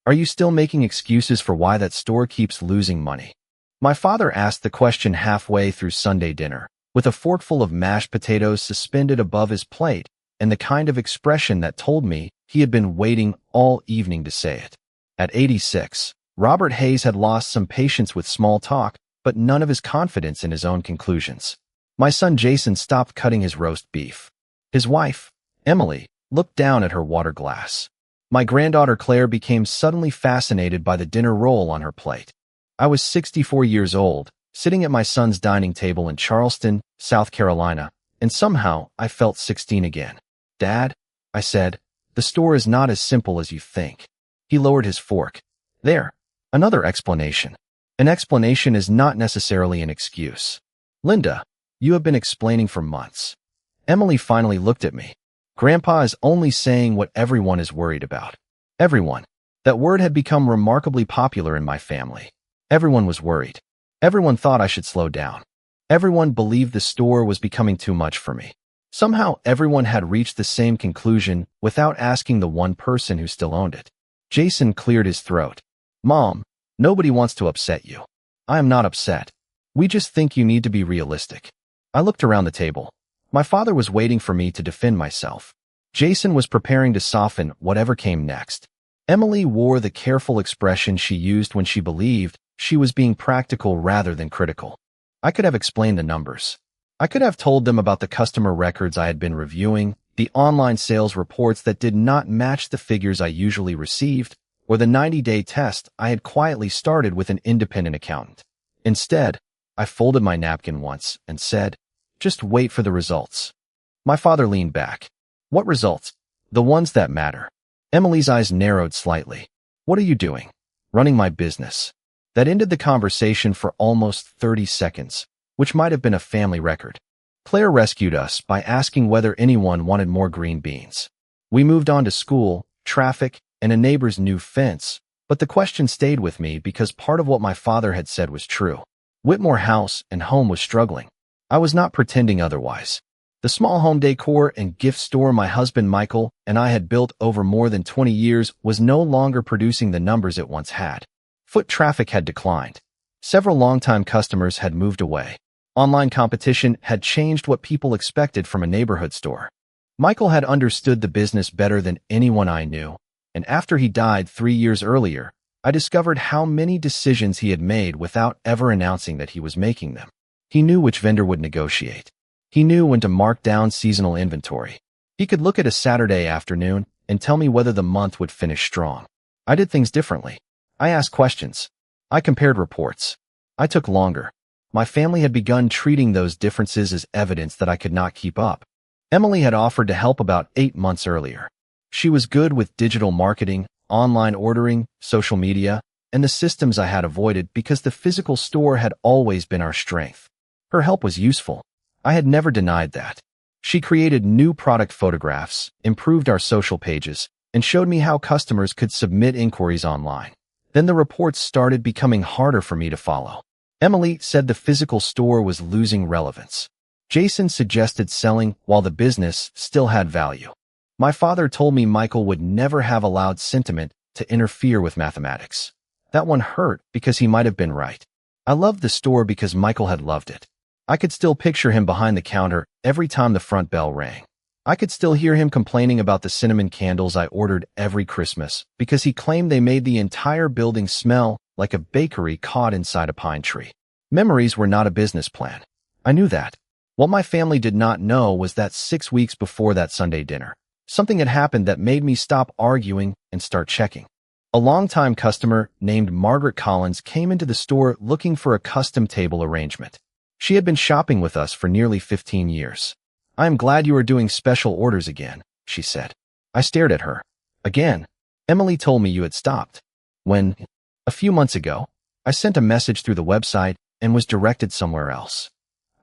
Are you still making excuses for why that store keeps losing money? My father asked the question halfway through Sunday dinner, with a forkful of mashed potatoes suspended above his plate and the kind of expression that told me he had been waiting all evening to say it. At 86, Robert Hayes had lost some patience with small talk, but none of his confidence in his own conclusions. My son Jason stopped cutting his roast beef. His wife, Emily, looked down at her water glass. My granddaughter Claire became suddenly fascinated by the dinner roll on her plate. I was 64 years old, sitting at my son's dining table in Charleston, South Carolina, and somehow I felt 16 again. "Dad," I said, "the store is not as simple as you think." He lowered his fork. "There, another explanation. An explanation is not necessarily an excuse. Linda, you have been explaining for months." Emily finally looked at me. "Grandpa is only saying what everyone is worried about." Everyone. That word had become remarkably popular in my family. Everyone was worried. Everyone thought I should slow down. Everyone believed the store was becoming too much for me. Somehow everyone had reached the same conclusion without asking the one person who still owned it. Jason cleared his throat. "Mom, nobody wants to upset you. I am not upset. We just think you need to be realistic." I looked around the table. My father was waiting for me to defend myself. Jason was preparing to soften whatever came next. Emily wore the careful expression she used when she believed she was being practical rather than critical. I could have explained the numbers. I could have told them about the customer records I had been reviewing, the online sales reports that did not match the figures I usually received, or the 90-day test I had quietly started with an independent accountant. Instead, I folded my napkin once and said, "Just wait for the results." My father leaned back. "What results?" "The ones that matter." Emily's eyes narrowed slightly. "What are you doing?" "Running my business." That ended the conversation for almost 30 seconds, which might have been a family record. Claire rescued us by asking whether anyone wanted more green beans. We moved on to school, traffic, and a neighbor's new fence, but the question stayed with me because part of what my father had said was true. Whitmore House and Home was struggling. I was not pretending otherwise. The small home decor and gift store my husband Michael and I had built over more than 20 years was no longer producing the numbers it once had. Foot traffic had declined. Several longtime customers had moved away. Online competition had changed what people expected from a neighborhood store. Michael had understood the business better than anyone I knew, and after he died 3 years earlier, I discovered how many decisions he had made without ever announcing that he was making them. He knew which vendor would negotiate. He knew when to mark down seasonal inventory. He could look at a Saturday afternoon and tell me whether the month would finish strong. I did things differently. I asked questions. I compared reports. I took longer. My family had begun treating those differences as evidence that I could not keep up. Emily had offered to help about 8 months earlier. She was good with digital marketing, online ordering, social media, and the systems I had avoided because the physical store had always been our strength. Her help was useful. I had never denied that. She created new product photographs, improved our social pages, and showed me how customers could submit inquiries online. Then the reports started becoming harder for me to follow. Emily said the physical store was losing relevance. Jason suggested selling while the business still had value. My father told me Michael would never have allowed sentiment to interfere with mathematics. That one hurt because he might have been right. I loved the store because Michael had loved it. I could still picture him behind the counter every time the front bell rang. I could still hear him complaining about the cinnamon candles I ordered every Christmas because he claimed they made the entire building smell like a bakery caught inside a pine tree. Memories were not a business plan. I knew that. What my family did not know was that 6 weeks before that Sunday dinner, something had happened that made me stop arguing and start checking. A longtime customer named Margaret Collins came into the store looking for a custom table arrangement. She had been shopping with us for nearly 15 years. "I am glad you are doing special orders again," she said. I stared at her. "Again? Emily told me you had stopped." "When?" "A few months ago. I sent a message through the website and was directed somewhere else."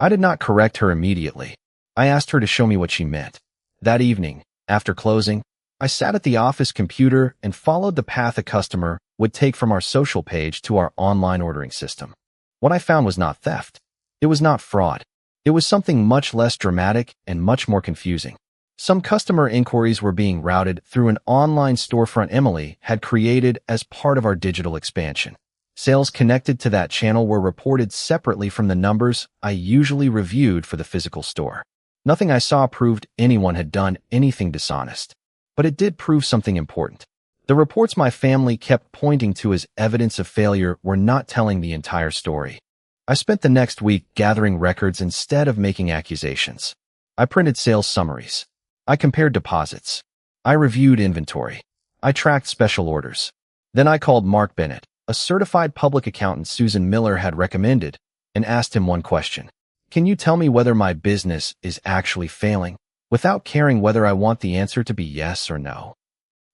I did not correct her immediately. I asked her to show me what she meant. That evening, after closing, I sat at the office computer and followed the path a customer would take from our social page to our online ordering system. What I found was not theft. It was not fraud. It was something much less dramatic and much more confusing. Some customer inquiries were being routed through an online storefront Emily had created as part of our digital expansion. Sales connected to that channel were reported separately from the numbers I usually reviewed for the physical store. Nothing I saw proved anyone had done anything dishonest, but it did prove something important. The reports my family kept pointing to as evidence of failure were not telling the entire story. I spent the next week gathering records instead of making accusations. I printed sales summaries. I compared deposits. I reviewed inventory. I tracked special orders. Then I called Mark Bennett, a certified public accountant Susan Miller had recommended, and asked him one question. Can you tell me whether my business is actually failing, without caring whether I want the answer to be yes or no?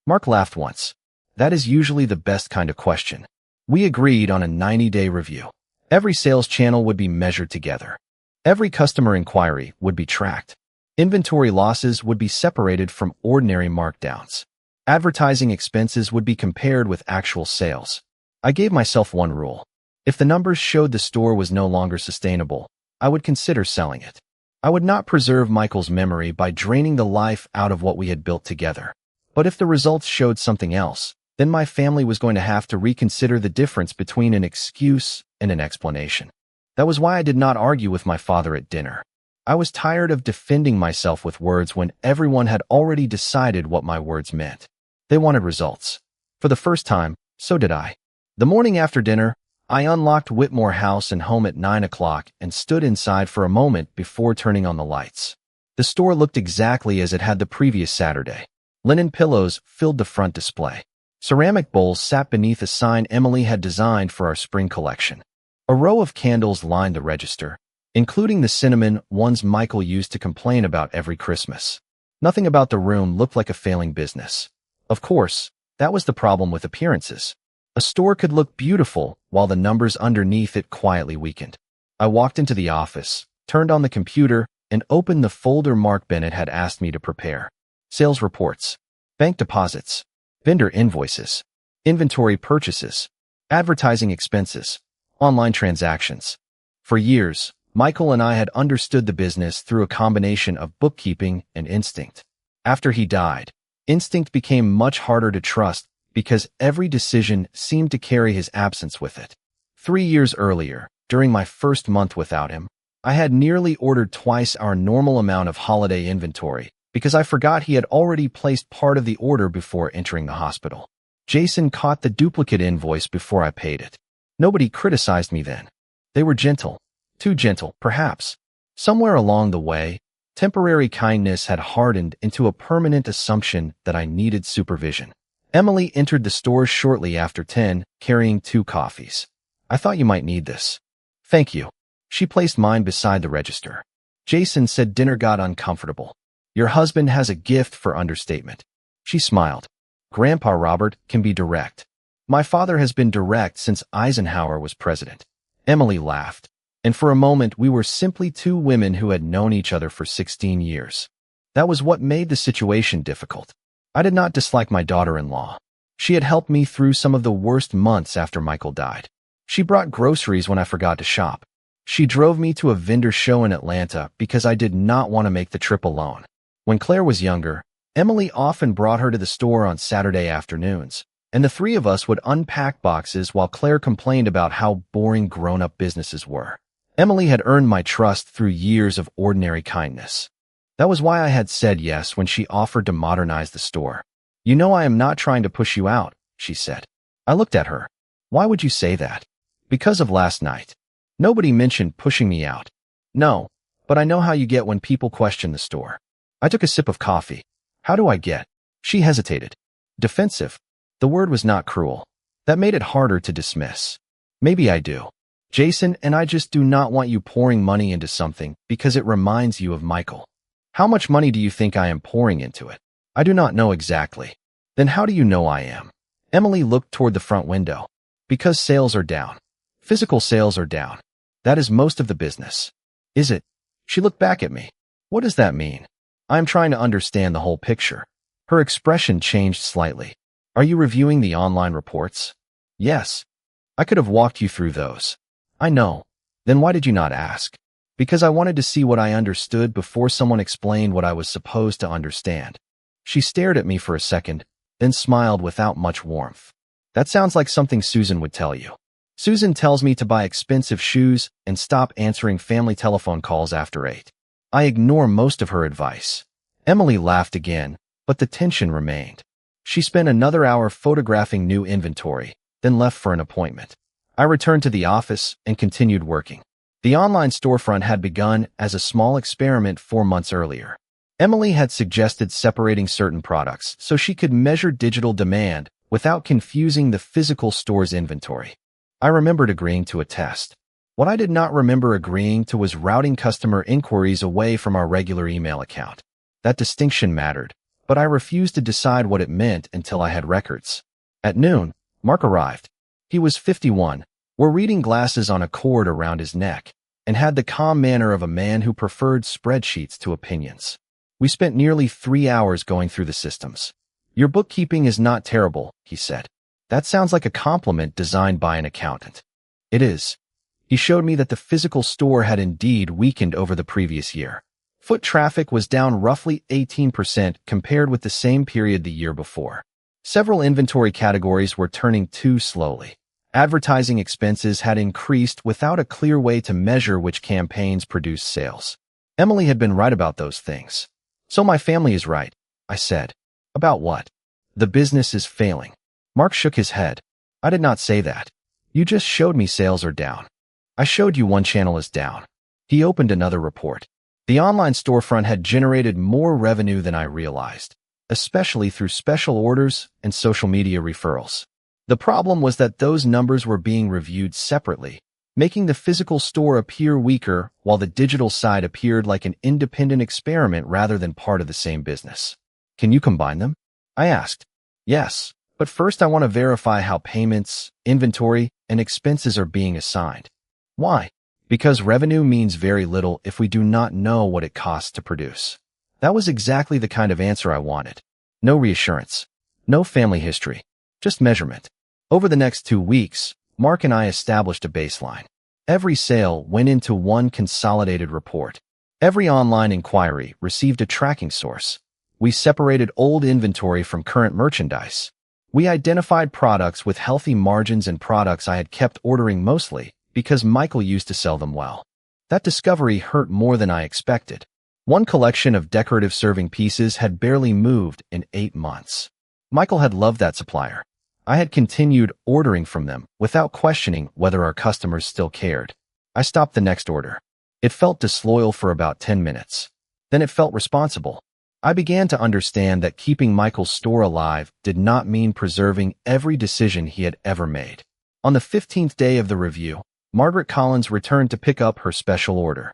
Mark laughed once. That is usually the best kind of question. We agreed on a 90-day review. Every sales channel would be measured together. Every customer inquiry would be tracked. Inventory losses would be separated from ordinary markdowns. Advertising expenses would be compared with actual sales. I gave myself one rule. If the numbers showed the store was no longer sustainable, I would consider selling it. I would not preserve Michael's memory by draining the life out of what we had built together. But if the results showed something else, then my family was going to have to reconsider the difference between an excuse and an explanation. That was why I did not argue with my father at dinner. I was tired of defending myself with words when everyone had already decided what my words meant. They wanted results. For the first time, so did I. The morning after dinner, I unlocked Whitmore House and home at 9 o'clock and stood inside for a moment before turning on the lights. The store looked exactly as it had the previous Saturday. Linen pillows filled the front display. Ceramic bowls sat beneath a sign Emily had designed for our spring collection. A row of candles lined the register, including the cinnamon ones Michael used to complain about every Christmas. Nothing about the room looked like a failing business. Of course, that was the problem with appearances. A store could look beautiful while the numbers underneath it quietly weakened. I walked into the office, turned on the computer, and opened the folder Mark Bennett had asked me to prepare. Sales reports, bank deposits, vendor invoices, inventory purchases, advertising expenses, online transactions. For years, Michael and I had understood the business through a combination of bookkeeping and instinct. After he died, instinct became much harder to trust because every decision seemed to carry his absence with it. 3 years earlier, during my first month without him, I had nearly ordered twice our normal amount of holiday inventory because I forgot he had already placed part of the order before entering the hospital. Jason caught the duplicate invoice before I paid it. Nobody criticized me then. They were gentle. Too gentle, perhaps. Somewhere along the way, temporary kindness had hardened into a permanent assumption that I needed supervision. Emily entered the store shortly after 10, carrying 2 coffees. I thought you might need this. Thank you. She placed mine beside the register. Jason said dinner got uncomfortable. Your husband has a gift for understatement. She smiled. Grandpa Robert can be direct. My father has been direct since Eisenhower was president. Emily laughed. And for a moment we were simply 2 women who had known each other for 16 years. That was what made the situation difficult. I did not dislike my daughter-in-law. She had helped me through some of the worst months after Michael died. She brought groceries when I forgot to shop. She drove me to a vendor show in Atlanta because I did not want to make the trip alone. When Claire was younger, Emily often brought her to the store on Saturday afternoons, and the 3 of us would unpack boxes while Claire complained about how boring grown-up businesses were. Emily had earned my trust through years of ordinary kindness. That was why I had said yes when she offered to modernize the store. You know I am not trying to push you out, she said. I looked at her. Why would you say that? Because of last night. Nobody mentioned pushing me out. No, but I know how you get when people question the store. I took a sip of coffee. How do I get? She hesitated. Defensive. The word was not cruel. That made it harder to dismiss. Maybe I do. Jason and I just do not want you pouring money into something because it reminds you of Michael. How much money do you think I am pouring into it? I do not know exactly. Then how do you know I am? Emily looked toward the front window. Because sales are down. Physical sales are down. That is most of the business. Is it? She looked back at me. What does that mean? I am trying to understand the whole picture. Her expression changed slightly. Are you reviewing the online reports? Yes. I could have walked you through those. I know. Then why did you not ask? Because I wanted to see what I understood before someone explained what I was supposed to understand. She stared at me for a second, then smiled without much warmth. That sounds like something Susan would tell you. Susan tells me to buy expensive shoes and stop answering family telephone calls after 8. I ignore most of her advice. Emily laughed again, but the tension remained. She spent another hour photographing new inventory, then left for an appointment. I returned to the office and continued working. The online storefront had begun as a small experiment 4 months earlier. Emily had suggested separating certain products so she could measure digital demand without confusing the physical store's inventory. I remembered agreeing to a test. What I did not remember agreeing to was routing customer inquiries away from our regular email account. That distinction mattered, but I refused to decide what it meant until I had records. At noon, Mark arrived. He was 51, wore reading glasses on a cord around his neck, and had the calm manner of a man who preferred spreadsheets to opinions. We spent nearly 3 hours going through the systems. Your bookkeeping is not terrible, he said. That sounds like a compliment designed by an accountant. It is. He showed me that the physical store had indeed weakened over the previous year. Foot traffic was down roughly 18% compared with the same period the year before. Several inventory categories were turning too slowly. Advertising expenses had increased without a clear way to measure which campaigns produced sales. Emily had been right about those things. So my family is right, I said. About what? The business is failing. Mark shook his head. I did not say that. You just showed me sales are down. I showed you one channel is down. He opened another report. The online storefront had generated more revenue than I realized, especially through special orders and social media referrals. The problem was that those numbers were being reviewed separately, making the physical store appear weaker while the digital side appeared like an independent experiment rather than part of the same business. Can you combine them? I asked. Yes, but first I want to verify how payments, inventory, and expenses are being assigned. Why? Because revenue means very little if we do not know what it costs to produce. That was exactly the kind of answer I wanted. No reassurance. No family history. Just measurement. Over the next 2 weeks, Mark and I established a baseline. Every sale went into one consolidated report. Every online inquiry received a tracking source. We separated old inventory from current merchandise. We identified products with healthy margins and products I had kept ordering mostly because Michael used to sell them well. That discovery hurt more than I expected. One collection of decorative serving pieces had barely moved in 8 months. Michael had loved that supplier. I had continued ordering from them without questioning whether our customers still cared. I stopped the next order. It felt disloyal for about 10 minutes. Then it felt responsible. I began to understand that keeping Michael's store alive did not mean preserving every decision he had ever made. On the 15th day of the review, Margaret Collins returned to pick up her special order.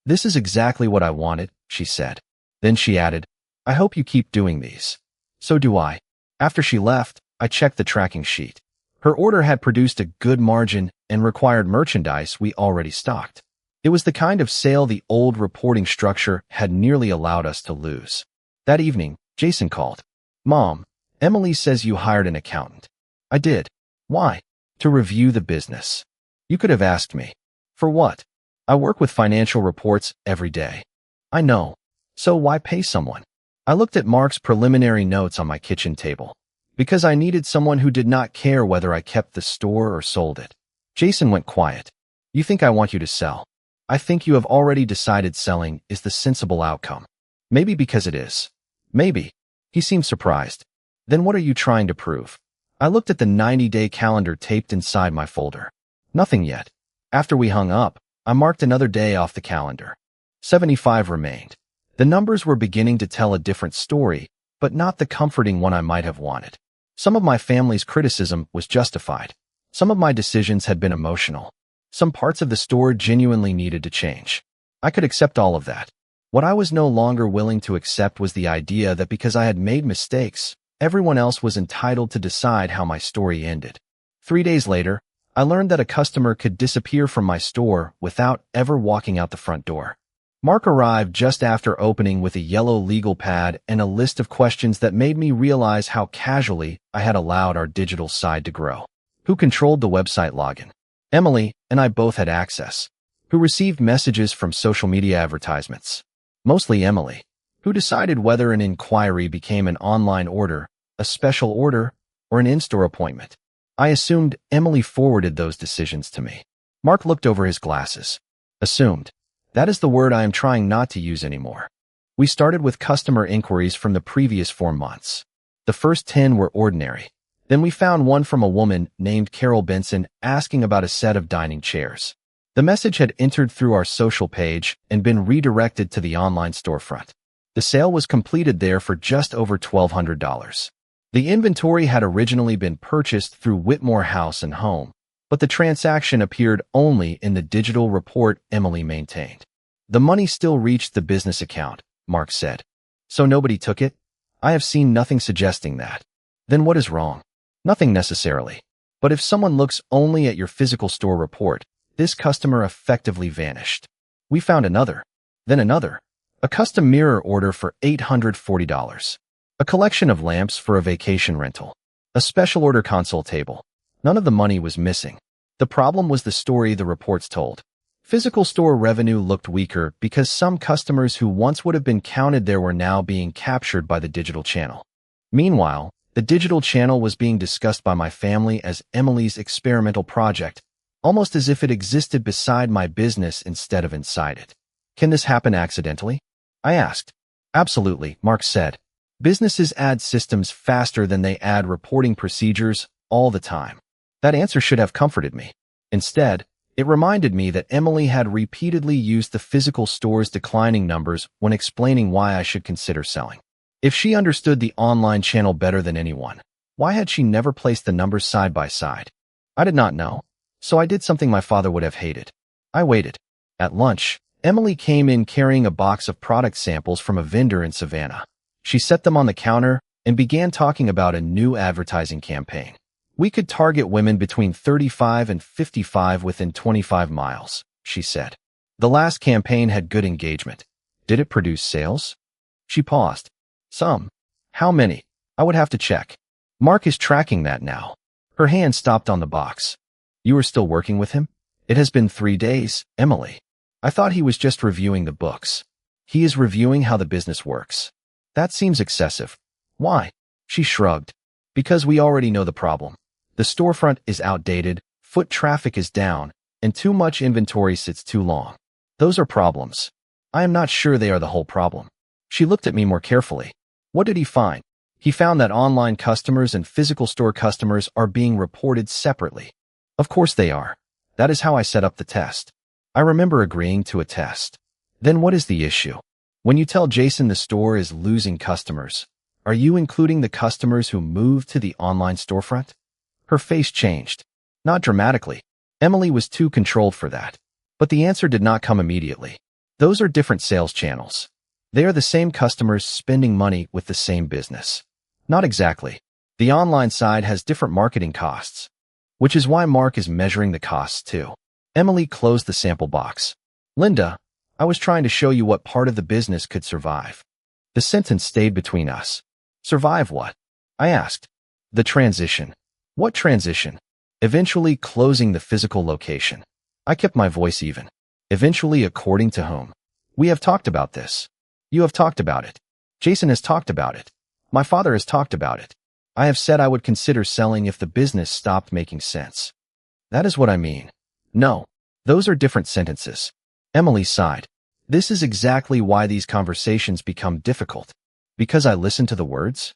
This is exactly what I wanted, she said. Then she added, I hope you keep doing these. So do I. After she left, I checked the tracking sheet. Her order had produced a good margin and required merchandise we already stocked. It was the kind of sale the old reporting structure had nearly allowed us to lose. That evening, Jason called. Mom, Emily says you hired an accountant. I did. Why? To review the business. You could have asked me. For what? I work with financial reports every day. I know. So why pay someone? I looked at Mark's preliminary notes on my kitchen table. Because I needed someone who did not care whether I kept the store or sold it. Jason went quiet. You think I want you to sell? I think you have already decided selling is the sensible outcome. Maybe because it is. Maybe. He seemed surprised. Then what are you trying to prove? I looked at the 90-day calendar taped inside my folder. Nothing yet. After we hung up, I marked another day off the calendar. 75 remained. The numbers were beginning to tell a different story, but not the comforting one I might have wanted. Some of my family's criticism was justified. Some of my decisions had been emotional. Some parts of the store genuinely needed to change. I could accept all of that. What I was no longer willing to accept was the idea that because I had made mistakes, everyone else was entitled to decide how my story ended. 3 days later, I learned that a customer could disappear from my store without ever walking out the front door. Mark arrived just after opening with a yellow legal pad and a list of questions that made me realize how casually I had allowed our digital side to grow. Who controlled the website login? Emily and I both had access. who received messages from social media advertisements. Mostly Emily, who decided whether an inquiry became an online order, a special order, or an in-store appointment. I assumed Emily forwarded those decisions to me. Mark looked over his glasses. Assumed. That is the word I am trying not to use anymore. We started with customer inquiries from the previous 4 months. The first 10 were ordinary. Then we found one from a woman named Carol Benson asking about a set of dining chairs. The message had entered through our social page and been redirected to the online storefront. The sale was completed there for just over $1,200. The inventory had originally been purchased through Whitmore House and Home, but the transaction appeared only in the digital report Emily maintained. The money still reached the business account, Mark said. So nobody took it? I have seen nothing suggesting that. Then what is wrong? Nothing necessarily. But if someone looks only at your physical store report, this customer effectively vanished. We found another, then another. A custom mirror order for $840. A collection of lamps for a vacation rental. A special order console table. None of the money was missing. The problem was the story the reports told. Physical store revenue looked weaker because some customers who once would have been counted there were now being captured by the digital channel. Meanwhile, the digital channel was being discussed by my family as Emily's experimental project, almost as if it existed beside my business instead of inside it. Can this happen accidentally? I asked. Absolutely, Mark said. Businesses add systems faster than they add reporting procedures all the time. That answer should have comforted me. Instead, it reminded me that Emily had repeatedly used the physical store's declining numbers when explaining why I should consider selling. If she understood the online channel better than anyone, why had she never placed the numbers side by side? I did not know, so I did something my father would have hated. I waited. At lunch, Emily came in carrying a box of product samples from a vendor in Savannah. She set them on the counter and began talking about a new advertising campaign. We could target women between 35 and 55 within 25 miles, she said. The last campaign had good engagement. Did it produce sales? She paused. Some. How many? I would have to check. Mark is tracking that now. Her hand stopped on the box. You are still working with him? It has been 3 days, Emily. I thought he was just reviewing the books. He is reviewing how the business works. That seems excessive. Why? She shrugged. Because we already know the problem. The storefront is outdated, foot traffic is down, and too much inventory sits too long. Those are problems. I am not sure they are the whole problem. She looked at me more carefully. What did he find? He found that online customers and physical store customers are being reported separately. Of course they are. That is how I set up the test. I remember agreeing to a test. Then what is the issue? When you tell Jason the store is losing customers, are you including the customers who moved to the online storefront? Her face changed. Not dramatically. Emily was too controlled for that. But the answer did not come immediately. Those are different sales channels. They are the same customers spending money with the same business. Not exactly. The online side has different marketing costs, which is why Mark is measuring the costs too. Emily closed the sample box. Linda, I was trying to show you what part of the business could survive. The sentence stayed between us. Survive what? I asked. The transition. What transition? Eventually closing the physical location. I kept my voice even. Eventually according to whom? We have talked about this. You have talked about it. Jason has talked about it. My father has talked about it. I have said I would consider selling if the business stopped making sense. That is what I mean. No, those are different sentences. Emily sighed. This is exactly why these conversations become difficult. Because I listen to the words?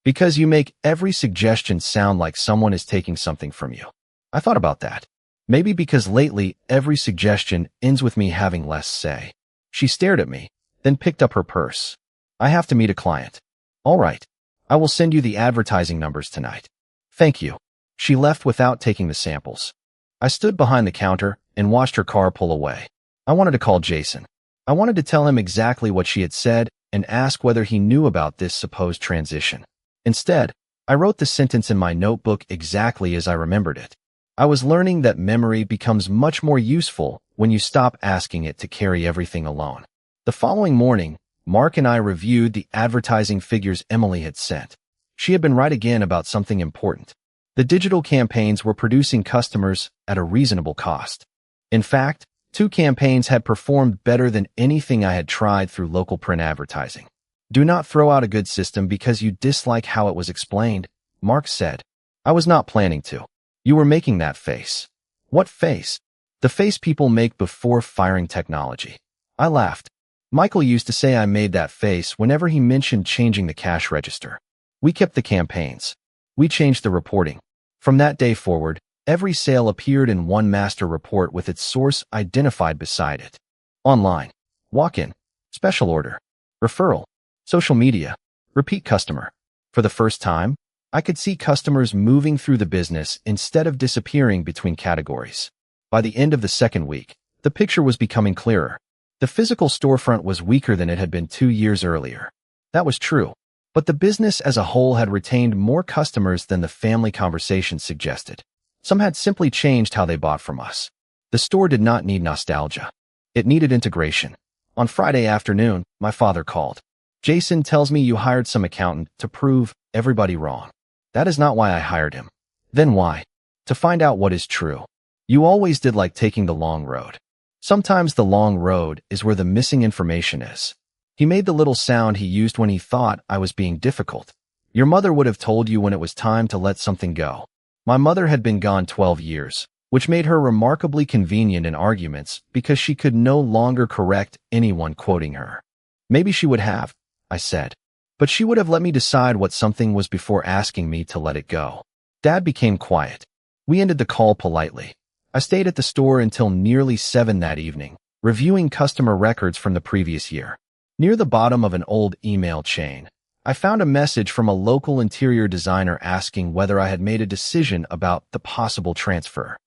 Because you make every suggestion sound like someone is taking something from you. I thought about that. Maybe because lately every suggestion ends with me having less say. She stared at me, then picked up her purse. I have to meet a client. All right. I will send you the advertising numbers tonight. Thank you. She left without taking the samples. I stood behind the counter and watched her car pull away. I wanted to call Jason. I wanted to tell him exactly what she had said and ask whether he knew about this supposed transition. Instead, I wrote the sentence in my notebook exactly as I remembered it. I was learning that memory becomes much more useful when you stop asking it to carry everything alone. The following morning, Mark and I reviewed the advertising figures Emily had sent. She had been right again about something important. The digital campaigns were producing customers at a reasonable cost. In fact, Two campaigns had performed better than anything I had tried through local print advertising. Do not throw out a good system because you dislike how it was explained, Mark said. I was not planning to. You were making that face. What face? The face people make before firing technology. I laughed. Michael used to say I made that face whenever he mentioned changing the cash register. We kept the campaigns. We changed the reporting. From that day forward, every sale appeared in one master report with its source identified beside it. Online, walk-in, special order, referral, social media, repeat customer. For the first time, I could see customers moving through the business instead of disappearing between categories. By the end of the second week, the picture was becoming clearer. The physical storefront was weaker than it had been 2 years earlier. That was true, but the business as a whole had retained more customers than the family conversation suggested. Some had simply changed how they bought from us. The store did not need nostalgia. It needed integration. On Friday afternoon, my father called. Jason tells me you hired some accountant to prove everybody wrong. That is not why I hired him. Then why? To find out what is true. You always did like taking the long road. Sometimes the long road is where the missing information is. He made the little sound he used when he thought I was being difficult. Your mother would have told you when it was time to let something go. My mother had been gone 12 years, which made her remarkably convenient in arguments because she could no longer correct anyone quoting her. Maybe she would have, I said, but she would have let me decide what something was before asking me to let it go. Dad became quiet. We ended the call politely. I stayed at the store until nearly 7 that evening, reviewing customer records from the previous year. Near the bottom of an old email chain, I found a message from a local interior designer asking whether I had made a decision about the possible transfer.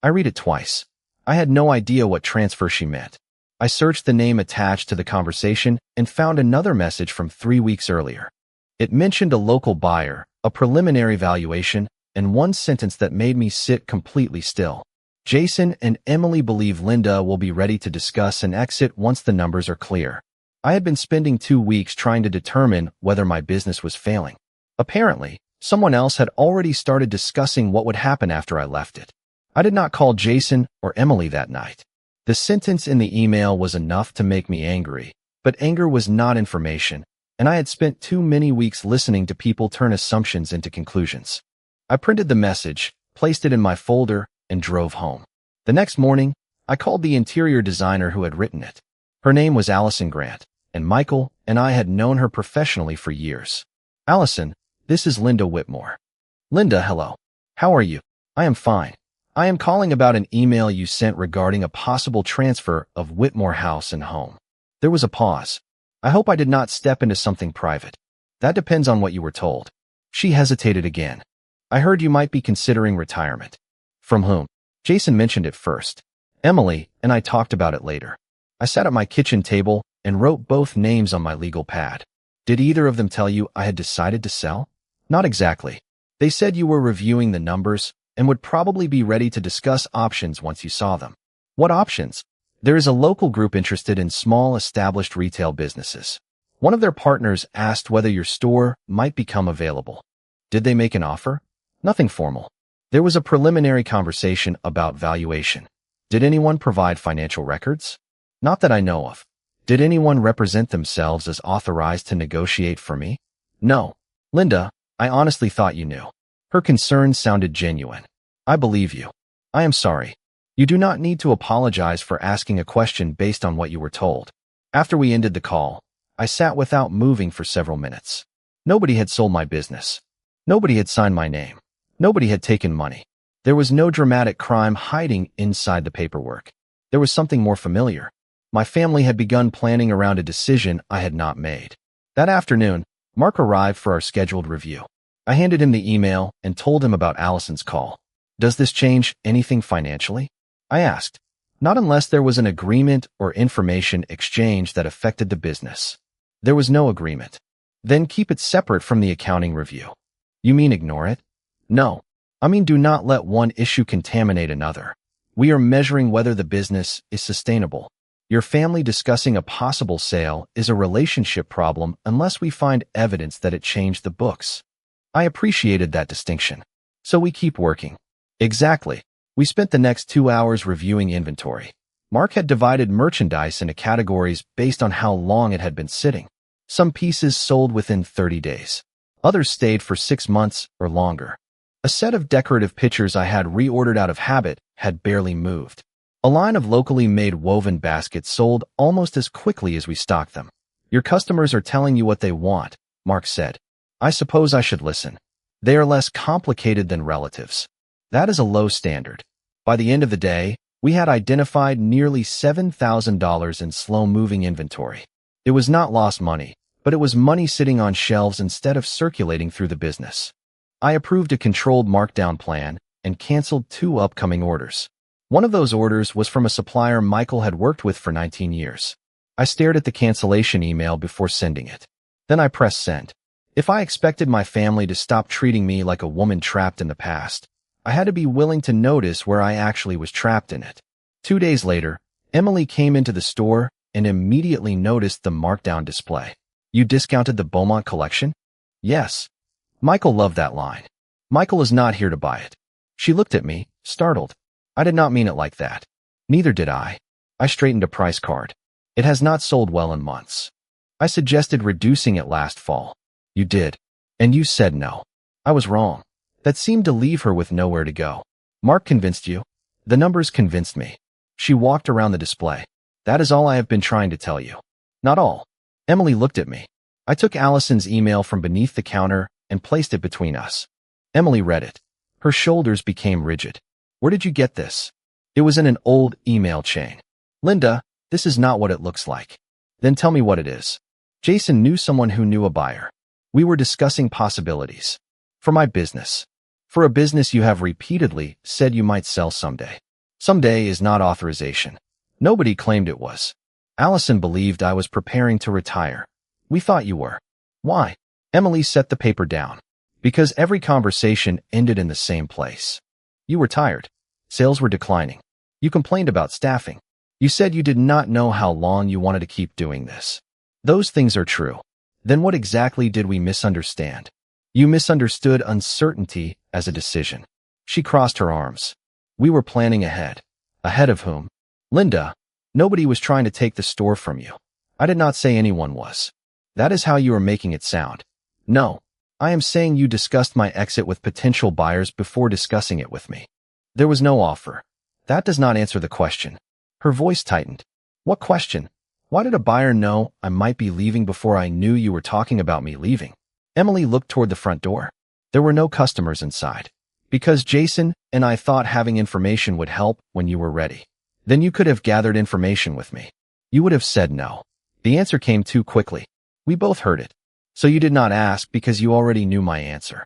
I read it twice. I had no idea what transfer she meant. I searched the name attached to the conversation and found another message from 3 weeks earlier. It mentioned a local buyer, a preliminary valuation, and one sentence that made me sit completely still. Jason and Emily believe Linda will be ready to discuss an exit once the numbers are clear. I had been spending 2 weeks trying to determine whether my business was failing. Apparently, someone else had already started discussing what would happen after I left it. I did not call Jason or Emily that night. The sentence in the email was enough to make me angry, but anger was not information, and I had spent too many weeks listening to people turn assumptions into conclusions. I printed the message, placed it in my folder, and drove home. The next morning, I called the interior designer who had written it. Her name was Allison Grant, and Michael and I had known her professionally for years. Allison, this is Linda Whitmore. Linda, hello. How are you? I am fine. I am calling about an email you sent regarding a possible transfer of Whitmore House and Home. There was a pause. I hope I did not step into something private. That depends on what you were told. She hesitated again. I heard you might be considering retirement. From whom? Jason mentioned it first. Emily and I talked about it later. I sat at my kitchen table and wrote both names on my legal pad. Did either of them tell you I had decided to sell? Not exactly. They said you were reviewing the numbers and would probably be ready to discuss options once you saw them. What options? There is a local group interested in small established retail businesses. One of their partners asked whether your store might become available. Did they make an offer? Nothing formal. There was a preliminary conversation about valuation. Did anyone provide financial records? Not that I know of. Did anyone represent themselves as authorized to negotiate for me? No. Linda, I honestly thought you knew. Her concern sounded genuine. I believe you. I am sorry. You do not need to apologize for asking a question based on what you were told. After we ended the call, I sat without moving for several minutes. Nobody had sold my business. Nobody had signed my name. Nobody had taken money. There was no dramatic crime hiding inside the paperwork. There was something more familiar. My family had begun planning around a decision I had not made. That afternoon, Mark arrived for our scheduled review. I handed him the email and told him about Allison's call. Does this change anything financially? I asked. Not unless there was an agreement or information exchange that affected the business. There was no agreement. Then keep it separate from the accounting review. You mean ignore it? No. I mean do not let one issue contaminate another. We are measuring whether the business is sustainable. Your family discussing a possible sale is a relationship problem unless we find evidence that it changed the books. I appreciated that distinction. So we keep working. Exactly. We spent the next 2 hours reviewing inventory. Mark had divided merchandise into categories based on how long it had been sitting. Some pieces sold within 30 days. Others stayed for 6 months or longer. A set of decorative pictures I had reordered out of habit had barely moved. A line of locally made woven baskets sold almost as quickly as we stocked them. Your customers are telling you what they want, Mark said. I suppose I should listen. They are less complicated than relatives. That is a low standard. By the end of the day, we had identified nearly $7,000 in slow-moving inventory. It was not lost money, but it was money sitting on shelves instead of circulating through the business. I approved a controlled markdown plan and canceled 2 upcoming orders. One of those orders was from a supplier Michael had worked with for 19 years. I stared at the cancellation email before sending it. Then I pressed send. If I expected my family to stop treating me like a woman trapped in the past, I had to be willing to notice where I actually was trapped in it. 2 days later, Emily came into the store and immediately noticed the markdown display. You discounted the Beaumont collection? Yes. Michael loved that line. Michael is not here to buy it. She looked at me, startled. I did not mean it like that. Neither did I. I straightened a price card. It has not sold well in months. I suggested reducing it last fall. You did. And you said no. I was wrong. That seemed to leave her with nowhere to go. Mark convinced you? The numbers convinced me. She walked around the display. That is all I have been trying to tell you. Not all. Emily looked at me. I took Allison's email from beneath the counter and placed it between us. Emily read it. Her shoulders became rigid. Where did you get this? It was in an old email chain. Linda, this is not what it looks like. Then tell me what it is. Jason knew someone who knew a buyer. We were discussing possibilities. For my business. For a business you have repeatedly said you might sell someday. Someday is not authorization. Nobody claimed it was. Allison believed I was preparing to retire. We thought you were. Why? Emily set the paper down. Because every conversation ended in the same place. You were tired. Sales were declining. You complained about staffing. You said you did not know how long you wanted to keep doing this. Those things are true. Then what exactly did we misunderstand? You misunderstood uncertainty as a decision. She crossed her arms. We were planning ahead. Ahead of whom? Linda, nobody was trying to take the store from you. I did not say anyone was. That is how you are making it sound. No, I am saying you discussed my exit with potential buyers before discussing it with me. There was no offer. That does not answer the question. Her voice tightened. What question? Why did a buyer know I might be leaving before I knew you were talking about me leaving? Emily looked toward the front door. There were no customers inside. Because Jason and I thought having information would help when you were ready. Then you could have gathered information with me. You would have said no. The answer came too quickly. We both heard it. So you did not ask because you already knew my answer.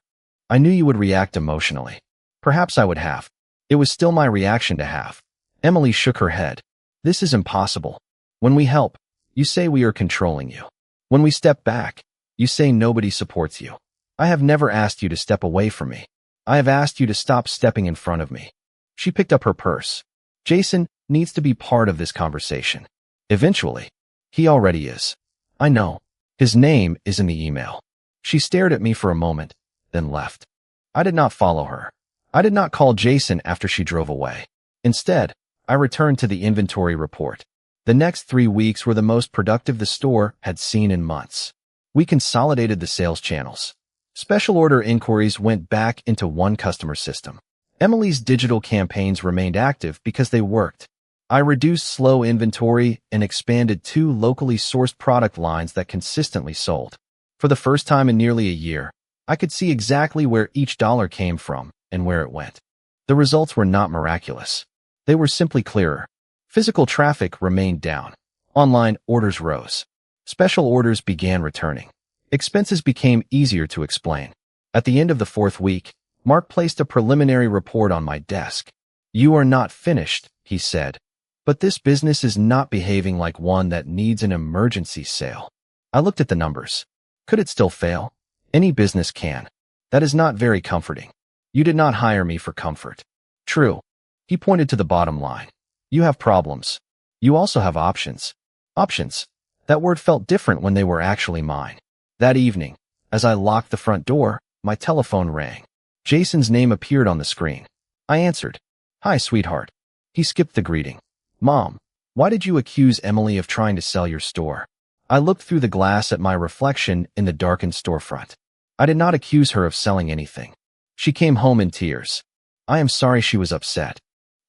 I knew you would react emotionally. Perhaps I would have. It was still my reaction to have. Emily shook her head. This is impossible. When we help, you say we are controlling you. When we step back, you say nobody supports you. I have never asked you to step away from me. I have asked you to stop stepping in front of me. She picked up her purse. Jason needs to be part of this conversation. Eventually. He already is. I know. His name is in the email. She stared at me for a moment, then left. I did not follow her. I did not call Jason after she drove away. Instead, I returned to the inventory report. The next 3 weeks were the most productive the store had seen in months. We consolidated the sales channels. Special order inquiries went back into one customer system. Emily's digital campaigns remained active because they worked. I reduced slow inventory and expanded 2 locally sourced product lines that consistently sold. For the first time in nearly a year, I could see exactly where each dollar came from and where it went. The results were not miraculous. They were simply clearer. Physical traffic remained down. Online orders rose. Special orders began returning. Expenses became easier to explain. At the end of the 4th week, Mark placed a preliminary report on my desk. You are not finished, he said. But this business is not behaving like one that needs an emergency sale. I looked at the numbers. Could it still fail? Any business can. That is not very comforting. You did not hire me for comfort. True. He pointed to the bottom line. You have problems. You also have options. Options. That word felt different when they were actually mine. That evening, as I locked the front door, my telephone rang. Jason's name appeared on the screen. I answered. Hi, sweetheart. He skipped the greeting. Mom, Why did you accuse Emily of trying to sell your store? I looked through the glass at my reflection in the darkened storefront. I did not accuse her of selling anything. She came home in tears. I am sorry she was upset.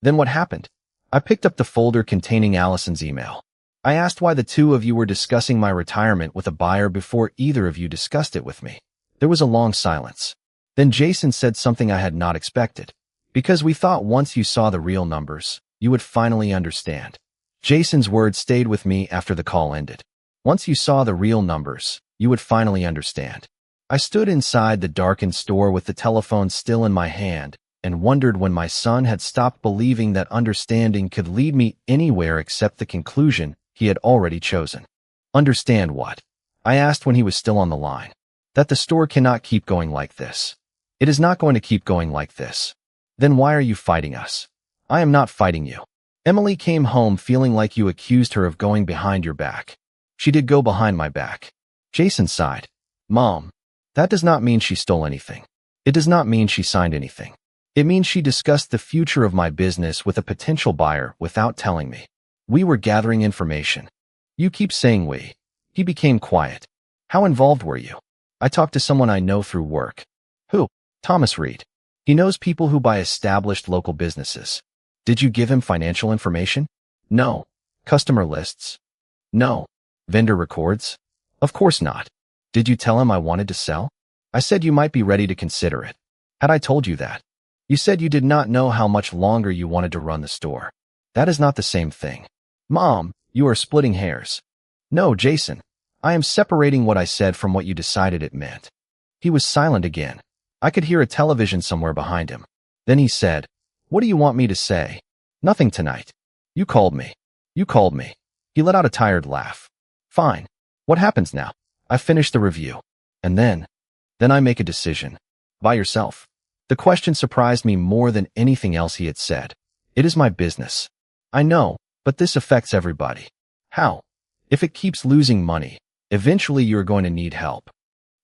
Then what happened? I picked up the folder containing Allison's email. I asked why the two of you were discussing my retirement with a buyer before either of you discussed it with me. There was a long silence. Then Jason said something I had not expected. Because we thought once you saw the real numbers, you would finally understand. Jason's words stayed with me after the call ended. Once you saw the real numbers, you would finally understand. I stood inside the darkened store with the telephone still in my hand and wondered when my son had stopped believing that understanding could lead me anywhere except the conclusion he had already chosen. Understand what? I asked when he was still on the line. That the store cannot keep going like this. It is not going to keep going like this. Then why are you fighting us? I am not fighting you. Emily came home feeling like you accused her of going behind your back. She did go behind my back. Jason sighed. Mom, that does not mean she stole anything. It does not mean she signed anything. It means she discussed the future of my business with a potential buyer without telling me. We were gathering information. You keep saying we. He became quiet. How involved were you? I talked to someone I know through work. Who? Thomas Reed. He knows people who buy established local businesses. Did you give him financial information? No. Customer lists? No. Vendor records? Of course not. Did you tell him I wanted to sell? I said you might be ready to consider it. Had I told you that? You said you did not know how much longer you wanted to run the store. That is not the same thing. Mom, you are splitting hairs. No, Jason. I am separating what I said from what you decided it meant. He was silent again. I could hear a television somewhere behind him. Then he said, What do you want me to say? Nothing tonight. You called me. You called me. He let out a tired laugh. Fine. What happens now? I finish the review. And then I make a decision. By yourself. The question surprised me more than anything else he had said. It is my business. I know, but this affects everybody. How? If it keeps losing money, eventually you are going to need help.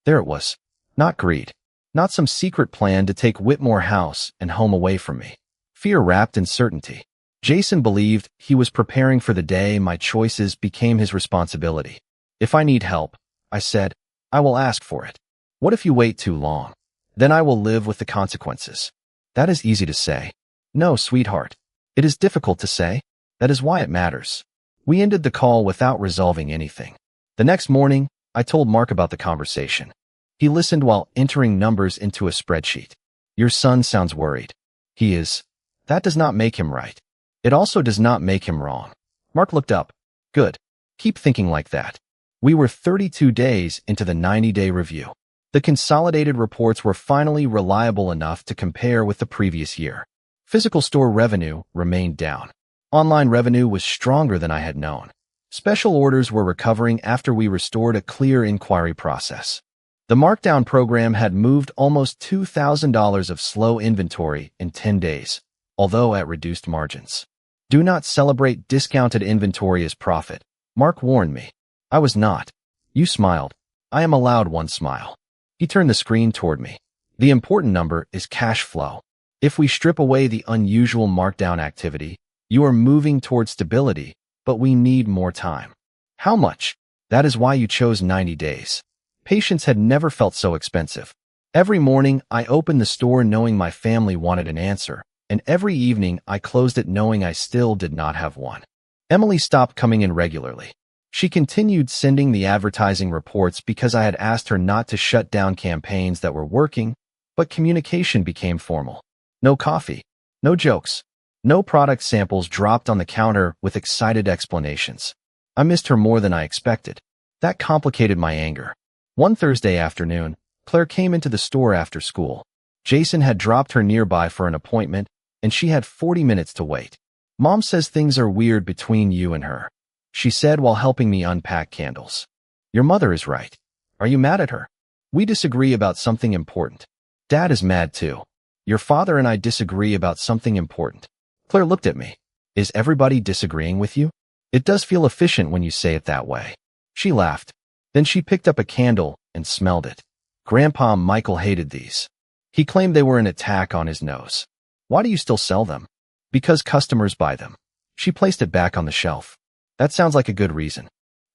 There it was. Not greed. Not some secret plan to take Whitmore House and home away from me. Fear wrapped in certainty. Jason believed he was preparing for the day my choices became his responsibility. If I need help, I said, I will ask for it. What if you wait too long? Then I will live with the consequences. That is easy to say. No, sweetheart. It is difficult to say. That is why it matters. We ended the call without resolving anything. The next morning, I told Mark about the conversation. He listened while entering numbers into a spreadsheet. Your son sounds worried. He is. That does not make him right. It also does not make him wrong. Mark looked up. Good. Keep thinking like that. We were 32 days into the 90-day review. The consolidated reports were finally reliable enough to compare with the previous year. Physical store revenue remained down. Online revenue was stronger than I had known. Special orders were recovering after we restored a clear inquiry process. The markdown program had moved almost $2,000 of slow inventory in 10 days, although at reduced margins. Do not celebrate discounted inventory as profit, Mark warned me. I was not. You smiled. I am allowed one smile. He turned the screen toward me. The important number is cash flow. If we strip away the unusual markdown activity, you are moving toward stability, but we need more time. How much? That is why you chose 90 days. Patience had never felt so expensive. Every morning, I opened the store knowing my family wanted an answer, and every evening I closed it knowing I still did not have one. Emily stopped coming in regularly. She continued sending the advertising reports because I had asked her not to shut down campaigns that were working, but communication became formal. No coffee. No jokes. No product samples dropped on the counter with excited explanations. I missed her more than I expected. That complicated my anger. One Thursday afternoon, Claire came into the store after school. Jason had dropped her nearby for an appointment, and she had 40 minutes to wait. Mom says things are weird between you and her, she said while helping me unpack candles. Your mother is right. Are you mad at her? We disagree about something important. Dad is mad too. Your father and I disagree about something important. Claire looked at me. Is everybody disagreeing with you? It does feel efficient when you say it that way. She laughed. Then she picked up a candle and smelled it. Grandpa Michael hated these. He claimed they were an attack on his nose. Why do you still sell them? Because customers buy them. She placed it back on the shelf. That sounds like a good reason.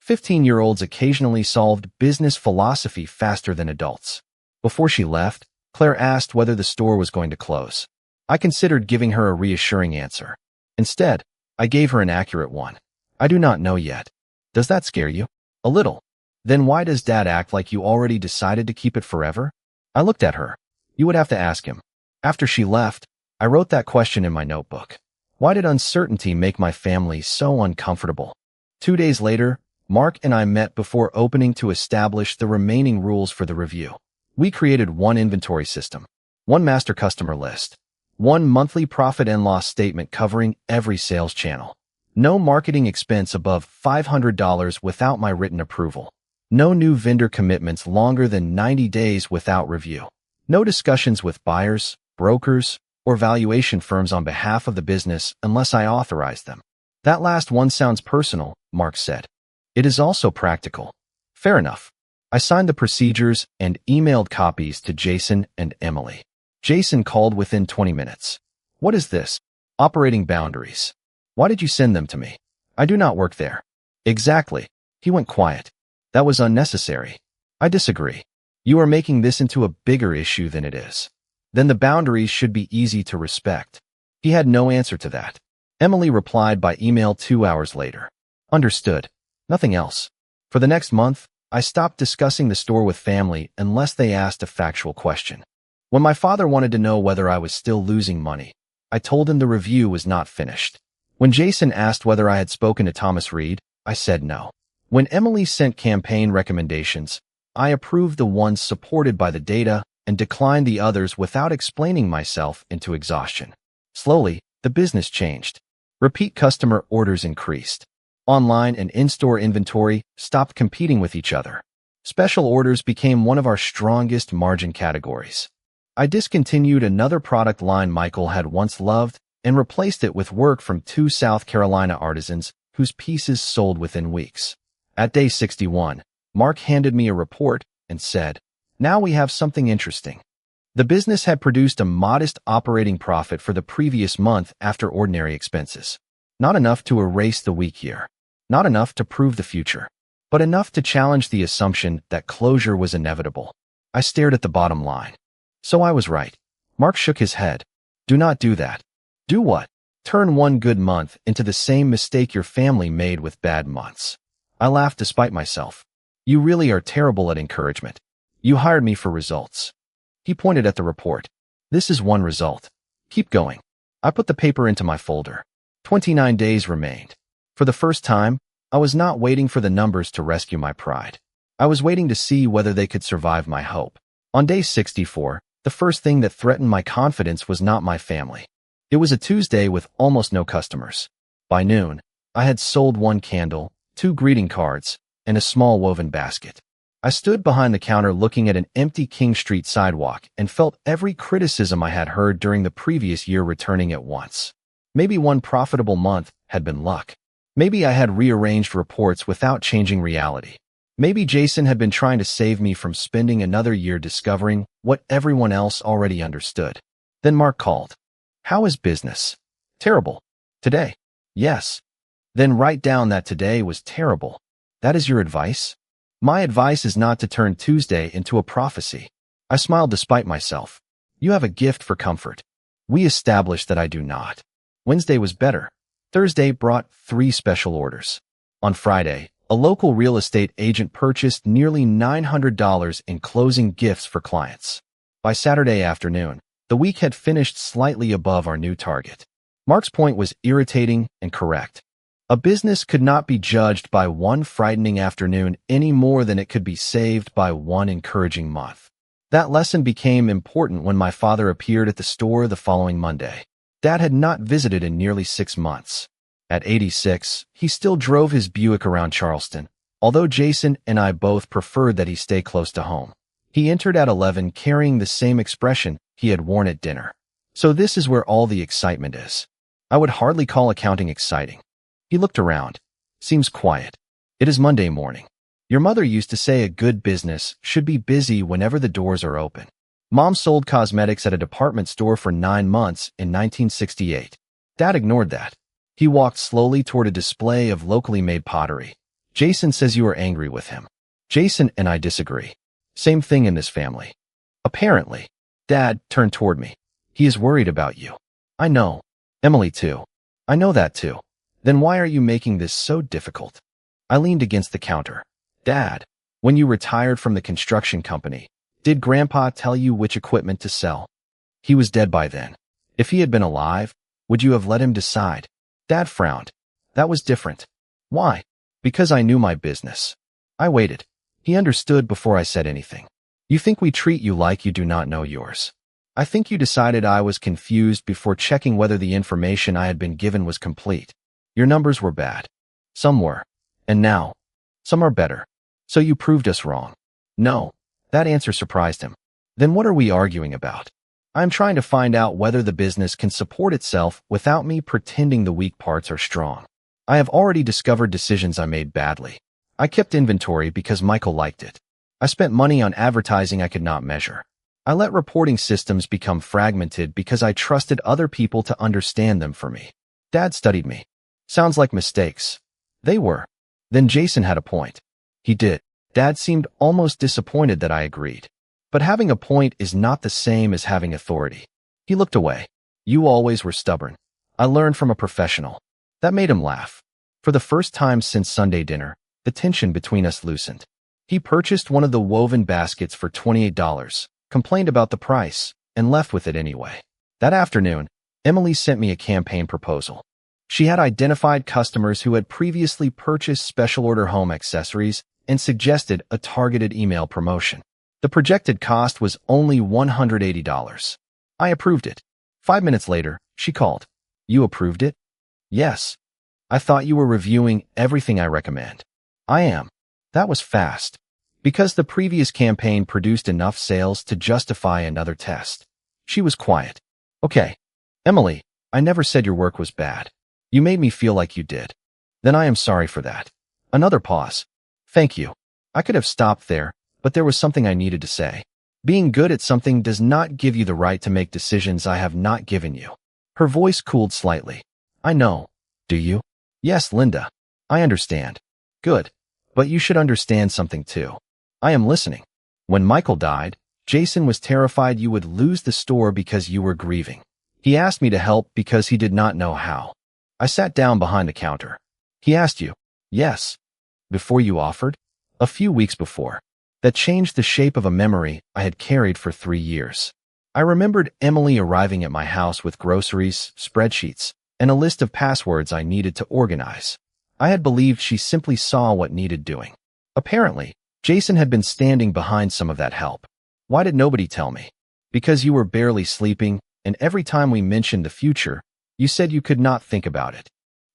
15-year-olds occasionally solved business philosophy faster than adults. Before she left, Claire asked whether the store was going to close. I considered giving her a reassuring answer. Instead, I gave her an accurate one. I do not know yet. Does that scare you? A little. Then why does Dad act like you already decided to keep it forever? I looked at her. You would have to ask him. After she left, I wrote that question in my notebook. Why did uncertainty make my family so uncomfortable? 2 days later, Mark and I met before opening to establish the remaining rules for the review. We created one inventory system, one master customer list, one monthly profit and loss statement covering every sales channel, no marketing expense above $500 without my written approval, no new vendor commitments longer than 90 days without review, no discussions with buyers, brokers, or valuation firms on behalf of the business unless I authorize them. That last one sounds personal, Mark said. It is also practical. Fair enough. I signed the procedures and emailed copies to Jason and Emily. Jason called within 20 minutes. What is this? Operating boundaries. Why did you send them to me? I do not work there. Exactly. He went quiet. That was unnecessary. I disagree. You are making this into a bigger issue than it is. Then the boundaries should be easy to respect. He had no answer to that. Emily replied by email 2 hours later. Understood. Nothing else. For the next month, I stopped discussing the store with family unless they asked a factual question. When my father wanted to know whether I was still losing money, I told him the review was not finished. When Jason asked whether I had spoken to Thomas Reed, I said no. When Emily sent campaign recommendations, I approved the ones supported by the data and declined the others without explaining myself into exhaustion. Slowly, the business changed. Repeat customer orders increased. Online and in-store inventory stopped competing with each other. Special orders became one of our strongest margin categories. I discontinued another product line Michael had once loved and replaced it with work from 2 South Carolina artisans whose pieces sold within weeks. At day 61, Mark handed me a report and said, "Now we have something interesting." The business had produced a modest operating profit for the previous month after ordinary expenses. Not enough to erase the weak year. Not enough to prove the future. But enough to challenge the assumption that closure was inevitable. I stared at the bottom line. So I was right. Mark shook his head. Do not do that. Do what? Turn one good month into the same mistake your family made with bad months. I laughed despite myself. You really are terrible at encouragement. You hired me for results. He pointed at the report. This is one result. Keep going. I put the paper into my folder. 29 days remained. For the first time, I was not waiting for the numbers to rescue my pride. I was waiting to see whether they could survive my hope. On day 64, the first thing that threatened my confidence was not my family. It was a Tuesday with almost no customers. By noon, I had sold 1 candle, 2 greeting cards, and a small woven basket. I stood behind the counter looking at an empty King Street sidewalk and felt every criticism I had heard during the previous year returning at once. Maybe one profitable month had been luck. Maybe I had rearranged reports without changing reality. Maybe Jason had been trying to save me from spending another year discovering what everyone else already understood. Then Mark called. How is business? Terrible. Today? Yes. Then write down that today was terrible. That is your advice? My advice is not to turn Tuesday into a prophecy. I smiled despite myself. You have a gift for comfort. We established that I do not. Wednesday was better. Thursday brought 3 special orders. On Friday, a local real estate agent purchased nearly $900 in closing gifts for clients. By Saturday afternoon, the week had finished slightly above our new target. Mark's point was irritating and correct. A business could not be judged by one frightening afternoon any more than it could be saved by one encouraging month. That lesson became important when my father appeared at the store the following Monday. Dad had not visited in nearly 6 months. At 86, he still drove his Buick around Charleston, although Jason and I both preferred that he stay close to home. He entered at 11 carrying the same expression he had worn at dinner. So this is where all the excitement is. I would hardly call accounting exciting. He looked around. Seems quiet. It is Monday morning. Your mother used to say a good business should be busy whenever the doors are open. Mom sold cosmetics at a department store for 9 months in 1968. Dad ignored that. He walked slowly toward a display of locally made pottery. Jason says you are angry with him. Jason and I disagree. Same thing in this family. Apparently. Dad turned toward me. He is worried about you. I know. Emily too. I know that too. Then why are you making this so difficult? I leaned against the counter. Dad, when you retired from the construction company, did Grandpa tell you which equipment to sell? He was dead by then. If he had been alive, would you have let him decide? Dad frowned. That was different. Why? Because I knew my business. I waited. He understood before I said anything. You think we treat you like you do not know yours. I think you decided I was confused before checking whether the information I had been given was complete. Your numbers were bad. Some were. And now, some are better. So you proved us wrong. No. That answer surprised him. Then what are we arguing about? I'm trying to find out whether the business can support itself without me pretending the weak parts are strong. I have already discovered decisions I made badly. I kept inventory because Michael liked it. I spent money on advertising I could not measure. I let reporting systems become fragmented because I trusted other people to understand them for me. Dad studied me. Sounds like mistakes. They were. Then Jason had a point. He did. Dad seemed almost disappointed that I agreed. But having a point is not the same as having authority. He looked away. You always were stubborn. I learned from a professional. That made him laugh. For the first time since Sunday dinner, the tension between us loosened. He purchased one of the woven baskets for $28, complained about the price, and left with it anyway. That afternoon, Emily sent me a campaign proposal. She had identified customers who had previously purchased special order home accessories and suggested a targeted email promotion. The projected cost was only $180. I approved it. 5 minutes later, she called. You approved it? Yes. I thought you were reviewing everything I recommend. I am. That was fast. Because the previous campaign produced enough sales to justify another test. She was quiet. Okay. Emily, I never said your work was bad. You made me feel like you did. Then I am sorry for that. Another pause. Thank you. I could have stopped there, but there was something I needed to say. Being good at something does not give you the right to make decisions I have not given you. Her voice cooled slightly. I know. Do you? Yes, Linda. I understand. Good. But you should understand something too. I am listening. When Michael died, Jason was terrified you would lose the store because you were grieving. He asked me to help because he did not know how. I sat down behind the counter. He asked you. Yes. Before you offered? A few weeks before. That changed the shape of a memory I had carried for 3 years. I remembered Emily arriving at my house with groceries, spreadsheets, and a list of passwords I needed to organize. I had believed she simply saw what needed doing. Apparently, Jason had been standing behind some of that help. Why did nobody tell me? Because you were barely sleeping, and every time we mentioned the future, you said you could not think about it.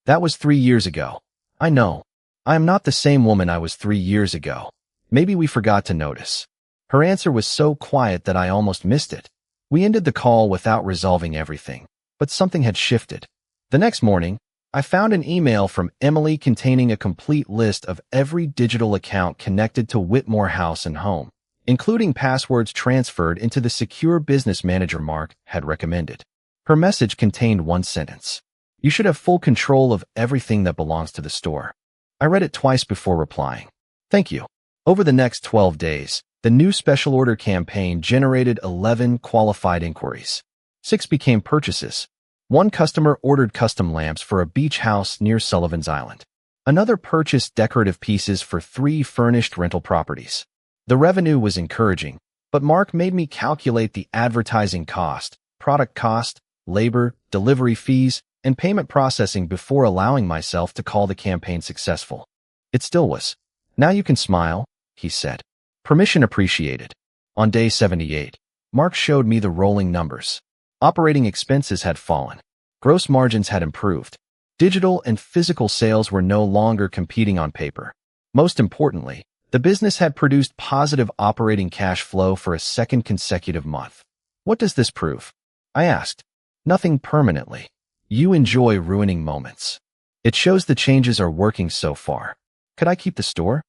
That was 3 years ago. I know. I am not the same woman I was 3 years ago. Maybe we forgot to notice. Her answer was so quiet that I almost missed it. We ended the call without resolving everything, but something had shifted. The next morning, I found an email from Emily containing a complete list of every digital account connected to Whitmore House and Home, including passwords transferred into the secure business manager Mark had recommended. Her message contained one sentence. You should have full control of everything that belongs to the store. I read it twice before replying. Thank you. Over the next 12 days, the new special order campaign generated 11 qualified inquiries. 6 became purchases. One customer ordered custom lamps for a beach house near Sullivan's Island. Another purchased decorative pieces for 3 furnished rental properties. The revenue was encouraging, but Mark made me calculate the advertising cost, product cost, labor, delivery fees, and payment processing before allowing myself to call the campaign successful. It still was. Now you can smile, he said. Permission appreciated. On day 78, Mark showed me the rolling numbers. Operating expenses had fallen. Gross margins had improved. Digital and physical sales were no longer competing on paper. Most importantly, the business had produced positive operating cash flow for a second consecutive month. What does this prove? I asked. Nothing permanently. You enjoy ruining moments. It shows the changes are working so far. Could I keep the store?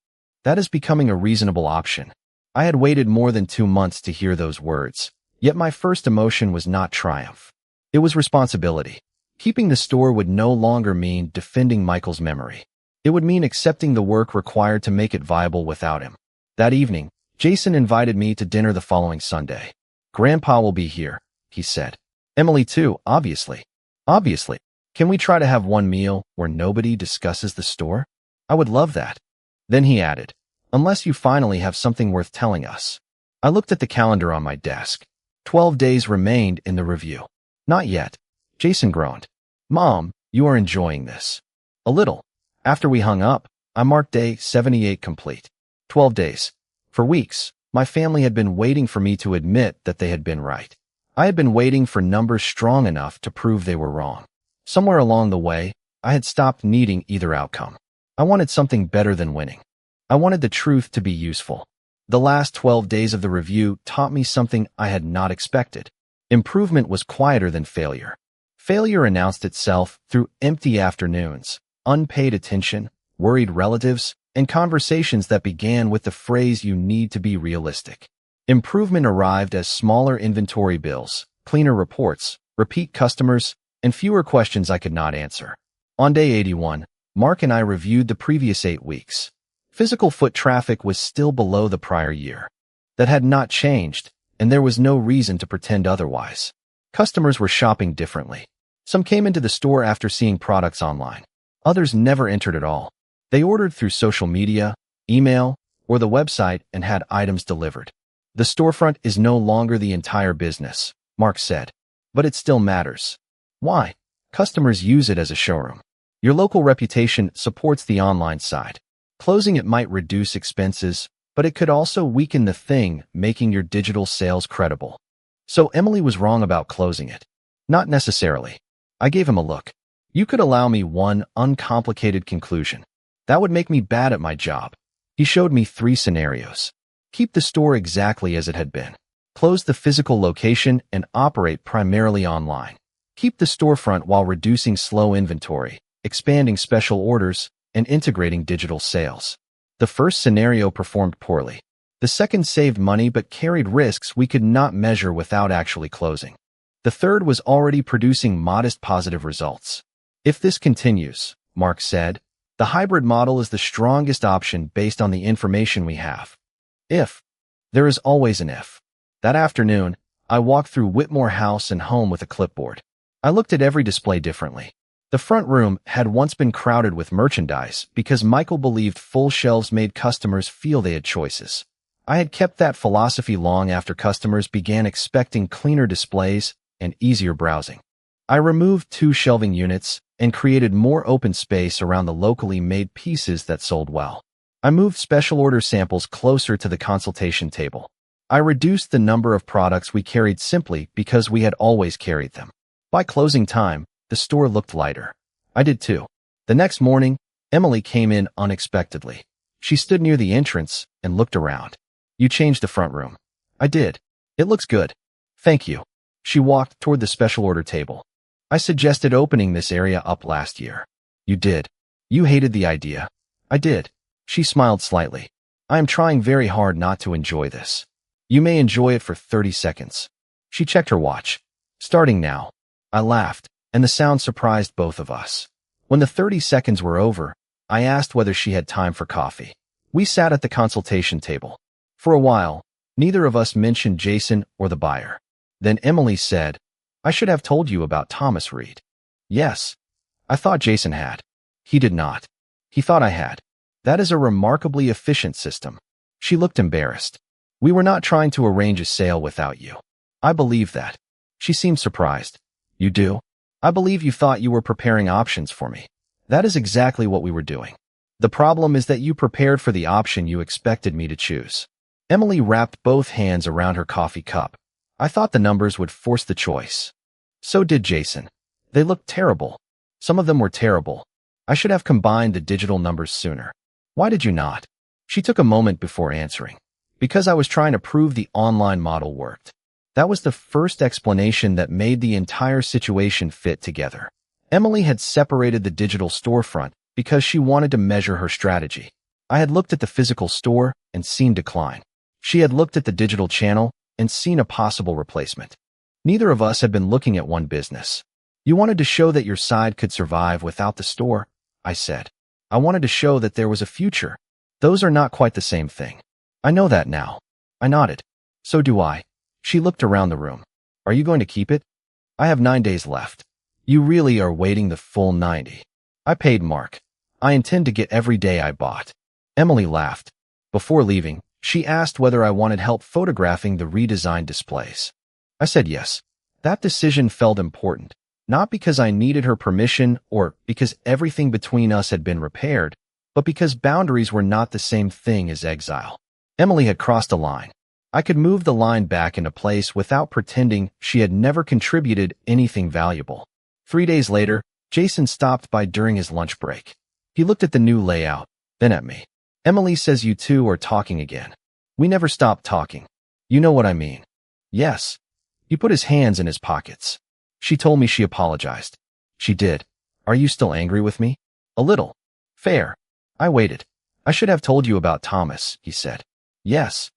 That is becoming a reasonable option. I had waited more than 2 months to hear those words, yet my first emotion was not triumph. It was responsibility. Keeping the store would no longer mean defending Michael's memory. It would mean accepting the work required to make it viable without him. That evening, Jason invited me to dinner the following Sunday. "Grandpa will be here," he said. "Emily too, obviously." "Obviously. Can we try to have one meal where nobody discusses the store?" "I would love that." Then he added, "Unless you finally have something worth telling us." I looked at the calendar on my desk. 12 days remained in the review. "Not yet." Jason groaned. "Mom, you are enjoying this." "A little." After we hung up, I marked day 78 complete. 12 days. For weeks, my family had been waiting for me to admit that they had been right. I had been waiting for numbers strong enough to prove they were wrong. Somewhere along the way, I had stopped needing either outcome. I wanted something better than winning. I wanted the truth to be useful. The last 12 days of the review taught me something I had not expected. Improvement was quieter than failure. Failure announced itself through empty afternoons, unpaid attention, worried relatives, and conversations that began with the phrase "you need to be realistic." Improvement arrived as smaller inventory bills, cleaner reports, repeat customers, and fewer questions I could not answer. On day 81, Mark and I reviewed the previous 8 weeks. Physical foot traffic was still below the prior year. That had not changed, and there was no reason to pretend otherwise. Customers were shopping differently. Some came into the store after seeing products online. Others never entered at all. They ordered through social media, email, or the website and had items delivered. "The storefront is no longer the entire business," Mark said, "but it still matters." Why? Customers use it as a showroom. Your local reputation supports the online side. Closing it might reduce expenses, but it could also weaken the thing, making your digital sales credible. So Emily was wrong about closing it. Not necessarily. I gave him a look. "You could allow me one uncomplicated conclusion. That would make me bad at my job." He showed me 3 scenarios. Keep the store exactly as it had been. Close the physical location and operate primarily online. Keep the storefront while reducing slow inventory, expanding special orders, and integrating digital sales. The first scenario performed poorly. The second saved money but carried risks we could not measure without actually closing. The third was already producing modest positive results. "If this continues," Mark said, "the hybrid model is the strongest option based on the information we have." If. There is always an if. That afternoon, I walked through Whitmore House and home with a clipboard. I looked at every display differently. The front room had once been crowded with merchandise because Michael believed full shelves made customers feel they had choices. I had kept that philosophy long after customers began expecting cleaner displays and easier browsing. I removed 2 shelving units and created more open space around the locally made pieces that sold well. I moved special order samples closer to the consultation table. I reduced the number of products we carried simply because we had always carried them. By closing time, the store looked lighter. I did too. The next morning, Emily came in unexpectedly. She stood near the entrance and looked around. "You changed the front room." "I did. It looks good." "Thank you." She walked toward the special order table. "I suggested opening this area up last year." "You did. You hated the idea." "I did." She smiled slightly. "I am trying very hard not to enjoy this." "You may enjoy it for 30 seconds. She checked her watch. "Starting now." I laughed, and the sound surprised both of us. When the 30 seconds were over, I asked whether she had time for coffee. We sat at the consultation table. For a while, neither of us mentioned Jason or the buyer. Then Emily said, "I should have told you about Thomas Reed." "Yes." "I thought Jason had." "He did not. He thought I had." "That is a remarkably efficient system." She looked embarrassed. "We were not trying to arrange a sale without you." "I believe that." She seemed surprised. "You do?" "I believe you thought you were preparing options for me." "That is exactly what we were doing. The problem is that you prepared for the option you expected me to choose." Emily wrapped both hands around her coffee cup. "I thought the numbers would force the choice." So did Jason. They looked terrible. Some of them were terrible. I should have combined the digital numbers sooner. "Why did you not?" She took a moment before answering. "Because I was trying to prove the online model worked." That was the first explanation that made the entire situation fit together. Emily had separated the digital storefront because she wanted to measure her strategy. I had looked at the physical store and seen decline. She had looked at the digital channel and seen a possible replacement. Neither of us had been looking at one business. You wanted to show that your side could survive without the store, I said. I wanted to show that there was a future. Those are not quite the same thing. I know that now. I nodded. So do I. She looked around the room. Are you going to keep it? I have 9 days left. You really are waiting the full 90. I paid Mark. I intend to get every day I bought. Emily laughed. Before leaving, she asked whether I wanted help photographing the redesigned displays. I said yes. That decision felt important, not because I needed her permission or because everything between us had been repaired, but because boundaries were not the same thing as exile. Emily had crossed a line. I could move the line back into place without pretending she had never contributed anything valuable. 3 days later, Jason stopped by during his lunch break. He looked at the new layout, then at me. Emily says you two are talking again. We never stopped talking. You know what I mean. Yes. He put his hands in his pockets. She told me she apologized. She did. Are you still angry with me? A little. Fair. I waited. I should have told you about Thomas, he said. Yes.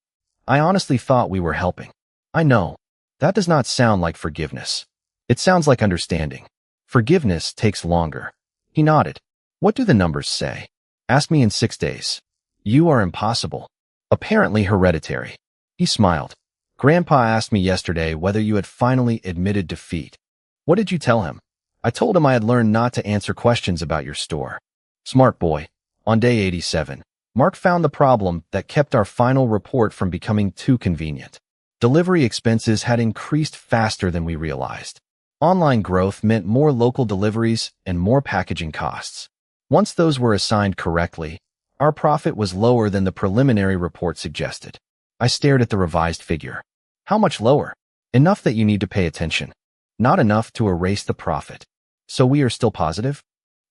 I honestly thought we were helping. I know. That does not sound like forgiveness. It sounds like understanding. Forgiveness takes longer. He nodded. What do the numbers say? Ask me in 6 days. You are impossible. Apparently hereditary. He smiled. Grandpa asked me yesterday whether you had finally admitted defeat. What did you tell him? I told him I had learned not to answer questions about your store. Smart boy. On day 87, Mark found the problem that kept our final report from becoming too convenient. Delivery expenses had increased faster than we realized. Online growth meant more local deliveries and more packaging costs. Once those were assigned correctly, our profit was lower than the preliminary report suggested. I stared at the revised figure. How much lower? Enough that you need to pay attention. Not enough to erase the profit. So we are still positive?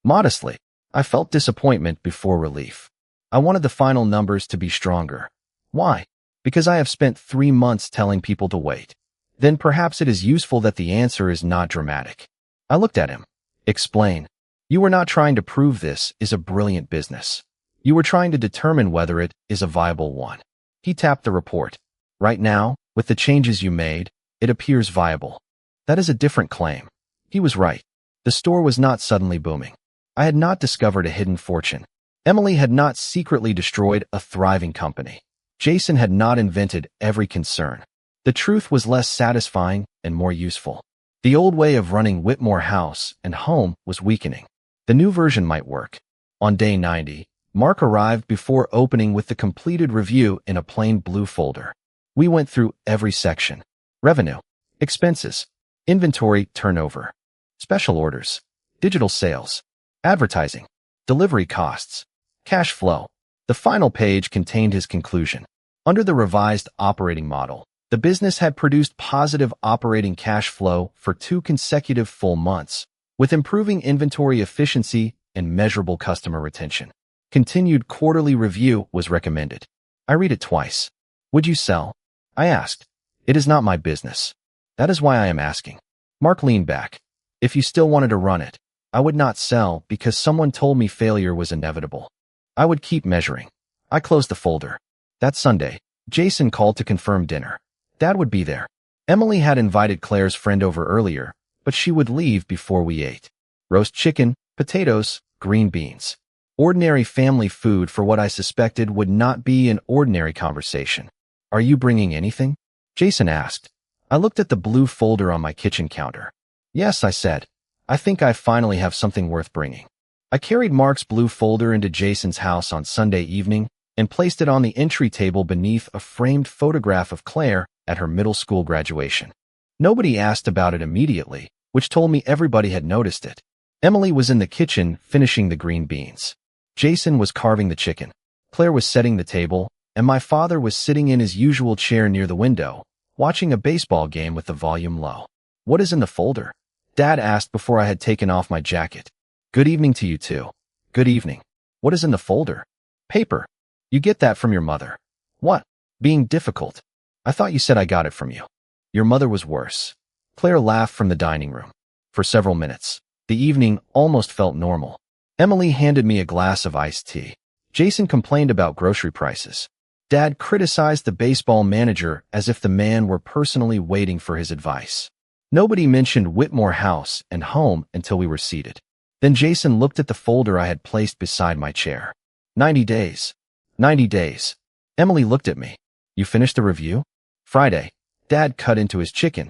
Modestly. I felt disappointment before relief. I wanted the final numbers to be stronger. Why? Because I have spent 3 months telling people to wait. Then perhaps it is useful that the answer is not dramatic. I looked at him. Explain. You were not trying to prove this is a brilliant business. You were trying to determine whether it is a viable one. He tapped the report. Right now, with the changes you made, it appears viable. That is a different claim. He was right. The store was not suddenly booming. I had not discovered a hidden fortune. Emily had not secretly destroyed a thriving company. Jason had not invented every concern. The truth was less satisfying and more useful. The old way of running Whitmore House and Home was weakening. The new version might work. On day 90, Mark arrived before opening with the completed review in a plain blue folder. We went through every section. Revenue, expenses, inventory turnover, special orders, digital sales, advertising, delivery costs, cash flow. The final page contained his conclusion. Under the revised operating model, the business had produced positive operating cash flow for 2 consecutive full months, with improving inventory efficiency and measurable customer retention. Continued quarterly review was recommended. I read it twice. Would you sell? I asked. It is not my business. That is why I am asking. Mark leaned back. If you still wanted to run it, I would not sell because someone told me failure was inevitable. I would keep measuring. I closed the folder. That Sunday, Jason called to confirm dinner. Dad would be there. Emily had invited Claire's friend over earlier, but she would leave before we ate. Roast chicken, potatoes, green beans. Ordinary family food for what I suspected would not be an ordinary conversation. Are you bringing anything? Jason asked. I looked at the blue folder on my kitchen counter. Yes, I said. I think I finally have something worth bringing. I carried Mark's blue folder into Jason's house on Sunday evening and placed it on the entry table beneath a framed photograph of Claire at her middle school graduation. Nobody asked about it immediately, which told me everybody had noticed it. Emily was in the kitchen finishing the green beans. Jason was carving the chicken. Claire was setting the table, and my father was sitting in his usual chair near the window, watching a baseball game with the volume low. What is in the folder? Dad asked before I had taken off my jacket. Good evening to you too. Good evening. What is in the folder? Paper. You get that from your mother. What? Being difficult. I thought you said I got it from you. Your mother was worse. Claire laughed from the dining room. For several minutes, the evening almost felt normal. Emily handed me a glass of iced tea. Jason complained about grocery prices. Dad criticized the baseball manager as if the man were personally waiting for his advice. Nobody mentioned Whitmore House and home until we were seated. Then Jason looked at the folder I had placed beside my chair. 90 days. 90 days. Emily looked at me. You finished the review? Friday. Dad cut into his chicken.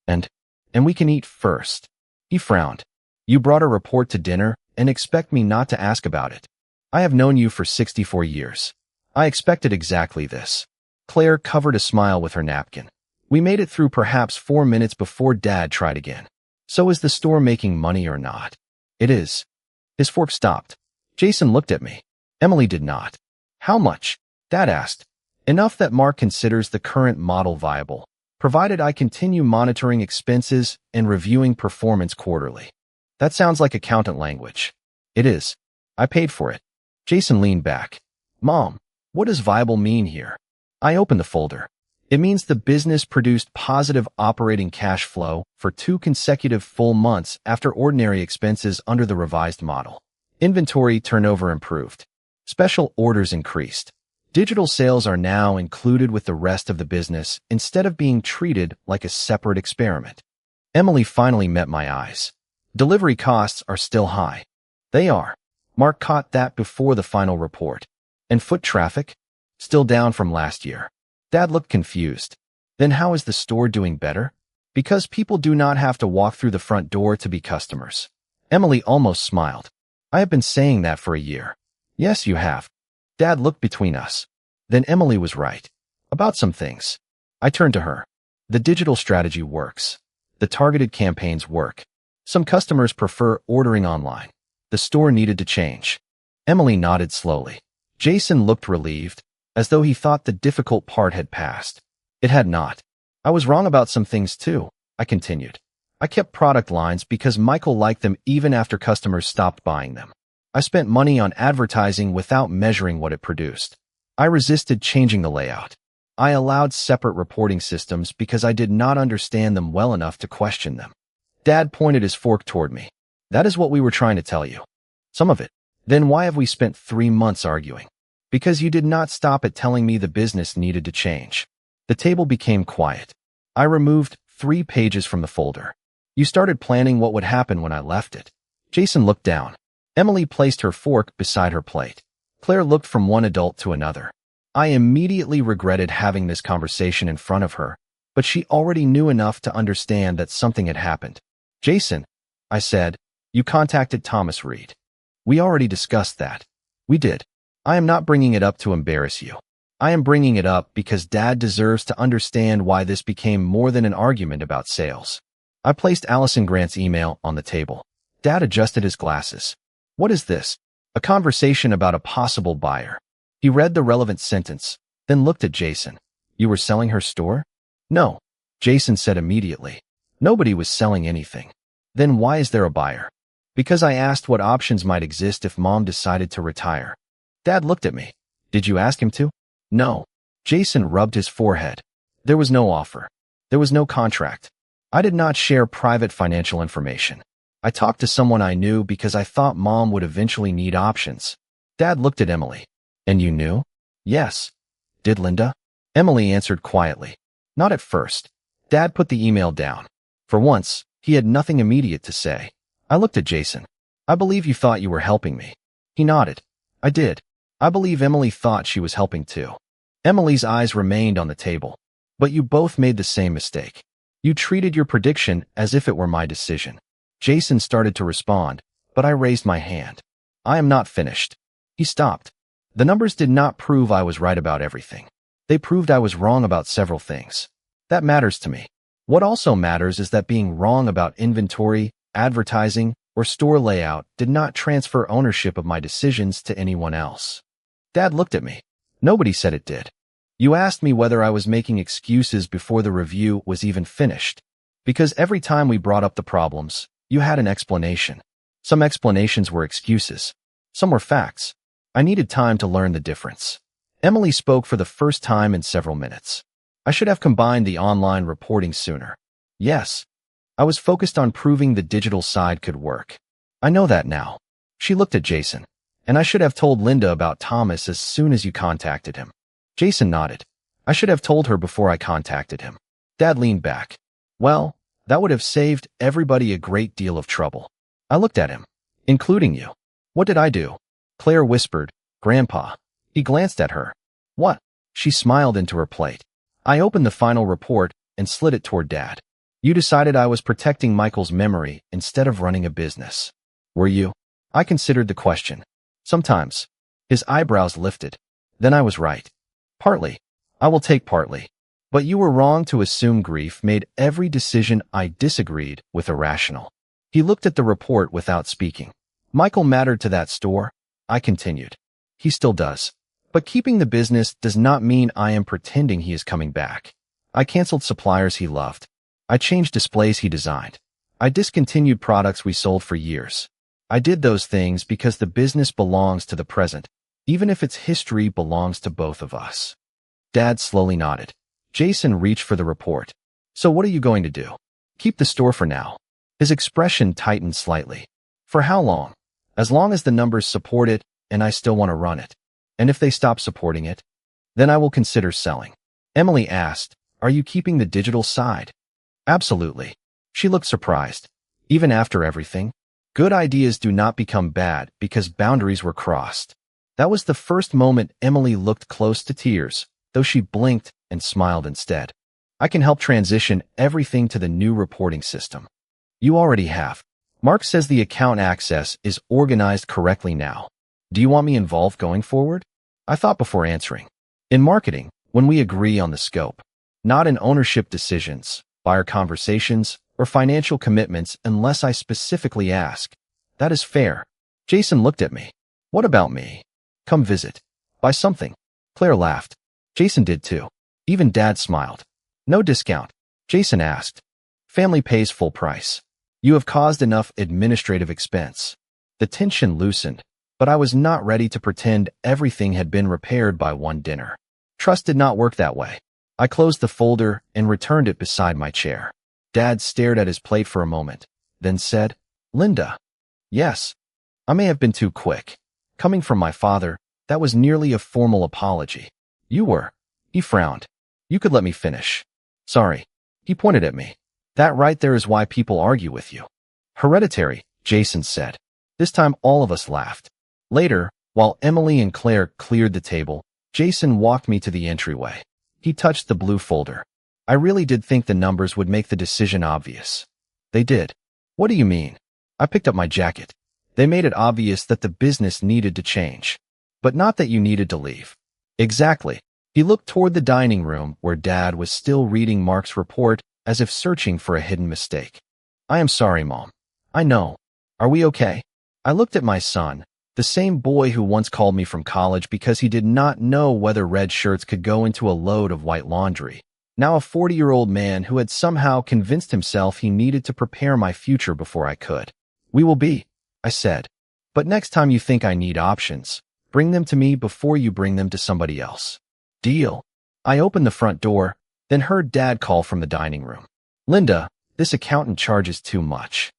And we can eat first. He frowned. You brought a report to dinner and expect me not to ask about it. I have known you for 64 years. I expected exactly this. Claire covered a smile with her napkin. We made it through perhaps 4 minutes before Dad tried again. So is the store making money or not? It is. His fork stopped. Jason looked at me. Emily did not. How much? Dad asked. Enough that Mark considers the current model viable, provided I continue monitoring expenses and reviewing performance quarterly. That sounds like accountant language. It is. I paid for it. Jason leaned back. Mom, what does viable mean here? I opened the folder. It means the business produced positive operating cash flow for 2 consecutive full months after ordinary expenses under the revised model. Inventory turnover improved. Special orders increased. Digital sales are now included with the rest of the business instead of being treated like a separate experiment. Emily finally met my eyes. Delivery costs are still high. They are. Mark caught that before the final report. And foot traffic? Still down from last year. Dad looked confused. Then how is the store doing better? Because people do not have to walk through the front door to be customers. Emily almost smiled. I have been saying that for a year. Yes, you have. Dad looked between us. Then Emily was right. About some things. I turned to her. The digital strategy works. The targeted campaigns work. Some customers prefer ordering online. The store needed to change. Emily nodded slowly. Jason looked relieved, as though he thought the difficult part had passed. It had not. I was wrong about some things too, I continued. I kept product lines because Michael liked them even after customers stopped buying them. I spent money on advertising without measuring what it produced. I resisted changing the layout. I allowed separate reporting systems because I did not understand them well enough to question them. Dad pointed his fork toward me. That is what we were trying to tell you. Some of it. Then why have we spent 3 months arguing? Because you did not stop at telling me the business needed to change. The table became quiet. I removed 3 pages from the folder. You started planning what would happen when I left it. Jason looked down. Emily placed her fork beside her plate. Claire looked from one adult to another. I immediately regretted having this conversation in front of her, but she already knew enough to understand that something had happened. Jason, I said, you contacted Thomas Reed. We already discussed that. We did. I am not bringing it up to embarrass you. I am bringing it up because Dad deserves to understand why this became more than an argument about sales. I placed Allison Grant's email on the table. Dad adjusted his glasses. What is this? A conversation about a possible buyer. He read the relevant sentence, then looked at Jason. You were selling her store? No, Jason said immediately. Nobody was selling anything. Then why is there a buyer? Because I asked what options might exist if Mom decided to retire. Dad looked at me. Did you ask him to? No. Jason rubbed his forehead. There was no offer. There was no contract. I did not share private financial information. I talked to someone I knew because I thought Mom would eventually need options. Dad looked at Emily. And you knew? Yes. Did Linda? Emily answered quietly. Not at first. Dad put the email down. For once, he had nothing immediate to say. I looked at Jason. I believe you thought you were helping me. He nodded. I did. I believe Emily thought she was helping too. Emily's eyes remained on the table. But you both made the same mistake. You treated your prediction as if it were my decision. Jason started to respond, but I raised my hand. I am not finished. He stopped. The numbers did not prove I was right about everything. They proved I was wrong about several things. That matters to me. What also matters is that being wrong about inventory, advertising, or store layout did not transfer ownership of my decisions to anyone else. Dad looked at me. Nobody said it did. You asked me whether I was making excuses before the review was even finished. Because every time we brought up the problems, you had an explanation. Some explanations were excuses. Some were facts. I needed time to learn the difference. Emily spoke for the first time in several minutes. I should have combined the online reporting sooner. Yes. I was focused on proving the digital side could work. I know that now. She looked at Jason. And I should have told Linda about Thomas as soon as you contacted him. Jason nodded. I should have told her before I contacted him. Dad leaned back. Well, That would have saved everybody a great deal of trouble. I looked at him. Including you. What did I do? Claire whispered, Grandpa. He glanced at her. What? She smiled into her plate. I opened the final report and slid it toward Dad. You decided I was protecting Michael's memory instead of running a business. Were you? I considered the question. Sometimes. His eyebrows lifted. Then I was right. Partly. I will take partly. But you were wrong to assume grief made every decision I disagreed with irrational. He looked at the report without speaking. Michael mattered to that store, I continued. He still does. But keeping the business does not mean I am pretending he is coming back. I canceled suppliers he loved. I changed displays he designed. I discontinued products we sold for years. I did those things because the business belongs to the present, even if its history belongs to both of us. Dad slowly nodded. Jason reached for the report. So what are you going to do? Keep the store for now. His expression tightened slightly. For how long? As long as the numbers support it and I still want to run it. And if they stop supporting it, then I will consider selling. Emily asked, Are you keeping the digital side? Absolutely. She looked surprised. Even after everything? Good ideas do not become bad because boundaries were crossed. That was the first moment Emily looked close to tears, though she blinked and smiled instead. I can help transition everything to the new reporting system. You already have. Mark says the account access is organized correctly now. Do you want me involved going forward? I thought before answering. In marketing, when we agree on the scope, not in ownership decisions, buyer conversations, or financial commitments unless I specifically ask. That is fair. Jason looked at me. What about me? Come visit. Buy something. Claire laughed. Jason did too. Even Dad smiled. No discount. Jason asked. Family pays full price. You have caused enough administrative expense. The tension loosened, but I was not ready to pretend everything had been repaired by one dinner. Trust did not work that way. I closed the folder and returned it beside my chair. Dad stared at his plate for a moment, then said, Linda. Yes. I may have been too quick. Coming from my father, that was nearly a formal apology. You were. He frowned. You could let me finish. Sorry. He pointed at me. That right there is why people argue with you. Hereditary, Jason said. This time all of us laughed. Later, while Emily and Claire cleared the table, Jason walked me to the entryway. He touched the blue folder. I really did think the numbers would make the decision obvious. They did. What do you mean? I picked up my jacket. They made it obvious that the business needed to change. But not that you needed to leave. Exactly. He looked toward the dining room where Dad was still reading Mark's report as if searching for a hidden mistake. I am sorry, Mom. I know. Are we okay? I looked at my son, the same boy who once called me from college because he did not know whether red shirts could go into a load of white laundry. Now a 40-year-old man who had somehow convinced himself he needed to prepare my future before I could. We will be, I said. But next time you think I need options, bring them to me before you bring them to somebody else. Deal. I opened the front door, then heard Dad call from the dining room. Linda, this accountant charges too much.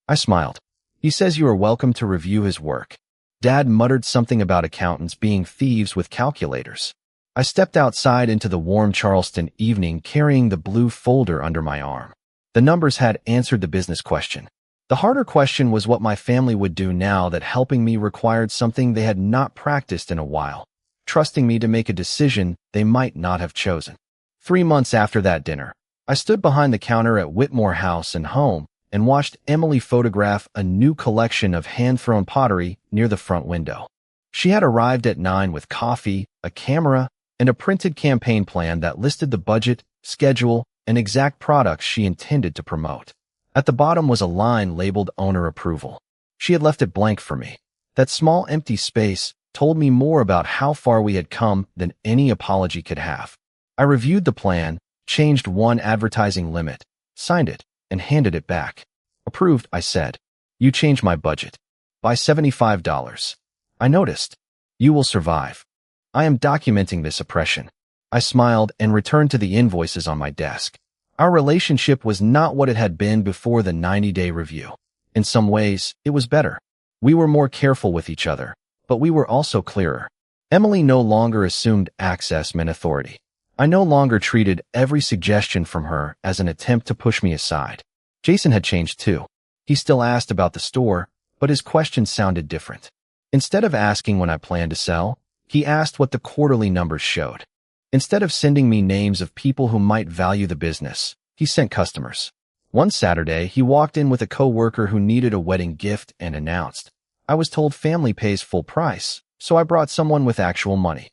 I smiled. He says you are welcome to review his work. Dad muttered something about accountants being thieves with calculators. I stepped outside into the warm Charleston evening carrying the blue folder under my arm. The numbers had answered the business question. The harder question was what my family would do now that helping me required something they had not practiced in a while, trusting me to make a decision they might not have chosen. 3 months after that dinner, I stood behind the counter at Whitmore House and Home and watched Emily photograph a new collection of hand-thrown pottery near the front window. She had arrived at 9 with coffee, a camera, and a printed campaign plan that listed the budget, schedule, and exact products she intended to promote. At the bottom was a line labeled Owner Approval. She had left it blank for me. That small empty space told me more about how far we had come than any apology could have. I reviewed the plan, changed one advertising limit, signed it, and handed it back. Approved, I said. You changed my budget. By $75. I noticed. You will survive. I am documenting this oppression. I smiled and returned to the invoices on my desk. Our relationship was not what it had been before the 90-day review. In some ways, it was better. We were more careful with each other, but we were also clearer. Emily no longer assumed access meant authority. I no longer treated every suggestion from her as an attempt to push me aside. Jason had changed too. He still asked about the store, but his questions sounded different. Instead of asking when I planned to sell, he asked what the quarterly numbers showed. Instead of sending me names of people who might value the business, he sent customers. One Saturday, he walked in with a co-worker who needed a wedding gift and announced, "I was told family pays full price, so I brought someone with actual money."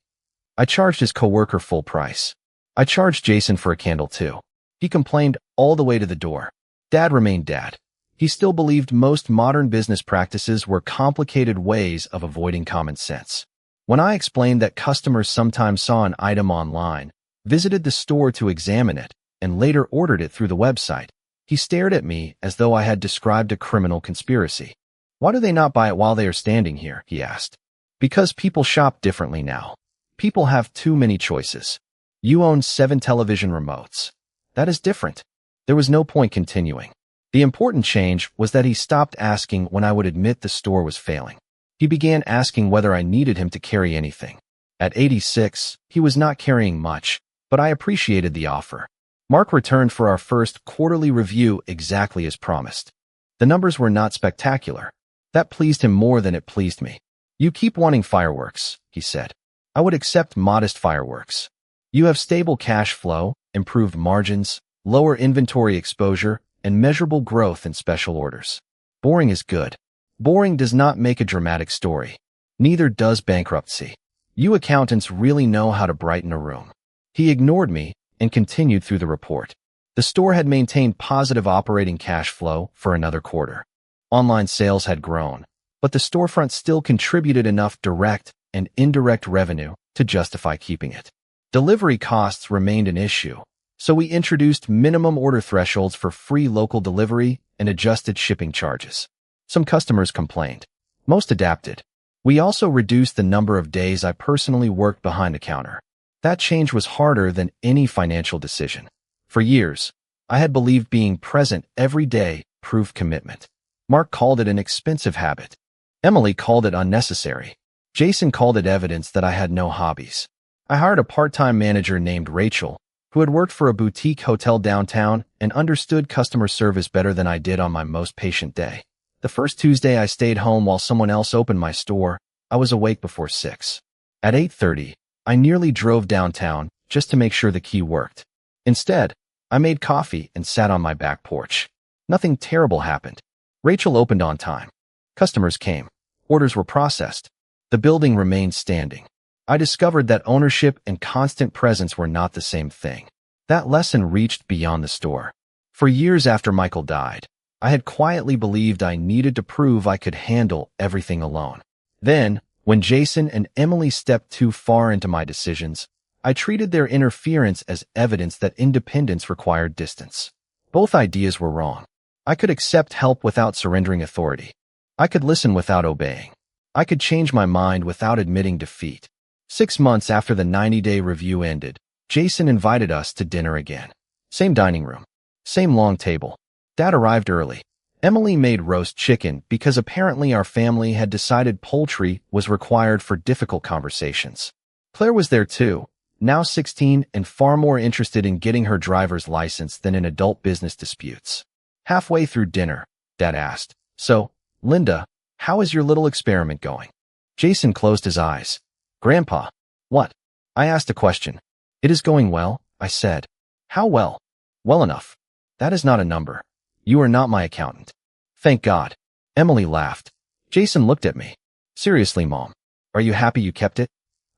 I charged his co-worker full price. I charged Jason for a candle too. He complained all the way to the door. Dad remained dad. He still believed most modern business practices were complicated ways of avoiding common sense. When I explained that customers sometimes saw an item online, visited the store to examine it, and later ordered it through the website, he stared at me as though I had described a criminal conspiracy. "Why do they not buy it while they are standing here?" he asked. "Because people shop differently now. People have too many choices. You own 7 television remotes. That is different." There was no point continuing. The important change was that he stopped asking when I would admit the store was failing. He began asking whether I needed him to carry anything. At 86, he was not carrying much, but I appreciated the offer. Mark returned for our first quarterly review exactly as promised. The numbers were not spectacular. That pleased him more than it pleased me. "You keep wanting fireworks," he said. "I would accept modest fireworks. You have stable cash flow, improved margins, lower inventory exposure, and measurable growth in special orders. Boring is good. Boring does not make a dramatic story. Neither does bankruptcy. You accountants really know how to brighten a room." He ignored me and continued through the report. The store had maintained positive operating cash flow for another quarter. Online sales had grown, but the storefront still contributed enough direct and indirect revenue to justify keeping it. Delivery costs remained an issue, so we introduced minimum order thresholds for free local delivery and adjusted shipping charges. Some customers complained. Most adapted. We also reduced the number of days I personally worked behind the counter. That change was harder than any financial decision. For years, I had believed being present every day proved commitment. Mark called it an expensive habit. Emily called it unnecessary. Jason called it evidence that I had no hobbies. I hired a part-time manager named Rachel, who had worked for a boutique hotel downtown and understood customer service better than I did on my most patient day. The first Tuesday I stayed home while someone else opened my store, I was awake before 6. At 8:30, I nearly drove downtown just to make sure the key worked. Instead, I made coffee and sat on my back porch. Nothing terrible happened. Rachel opened on time. Customers came. Orders were processed. The building remained standing. I discovered that ownership and constant presence were not the same thing. That lesson reached beyond the store. For years after Michael died, I had quietly believed I needed to prove I could handle everything alone. Then, when Jason and Emily stepped too far into my decisions, I treated their interference as evidence that independence required distance. Both ideas were wrong. I could accept help without surrendering authority. I could listen without obeying. I could change my mind without admitting defeat. 6 months after the 90-day review ended, Jason invited us to dinner again. Same dining room. Same long table. Dad arrived early. Emily made roast chicken because apparently our family had decided poultry was required for difficult conversations. Claire was there too, now 16 and far more interested in getting her driver's license than in adult business disputes. Halfway through dinner, Dad asked, "So, Linda, how is your little experiment going?" Jason closed his eyes. "Grandpa, what?" I asked a question. "It is going well," I said. "How well?" "Well enough. That is not a number. You are not my accountant." "Thank God." Emily laughed. Jason looked at me. "Seriously, Mom, are you happy you kept it?"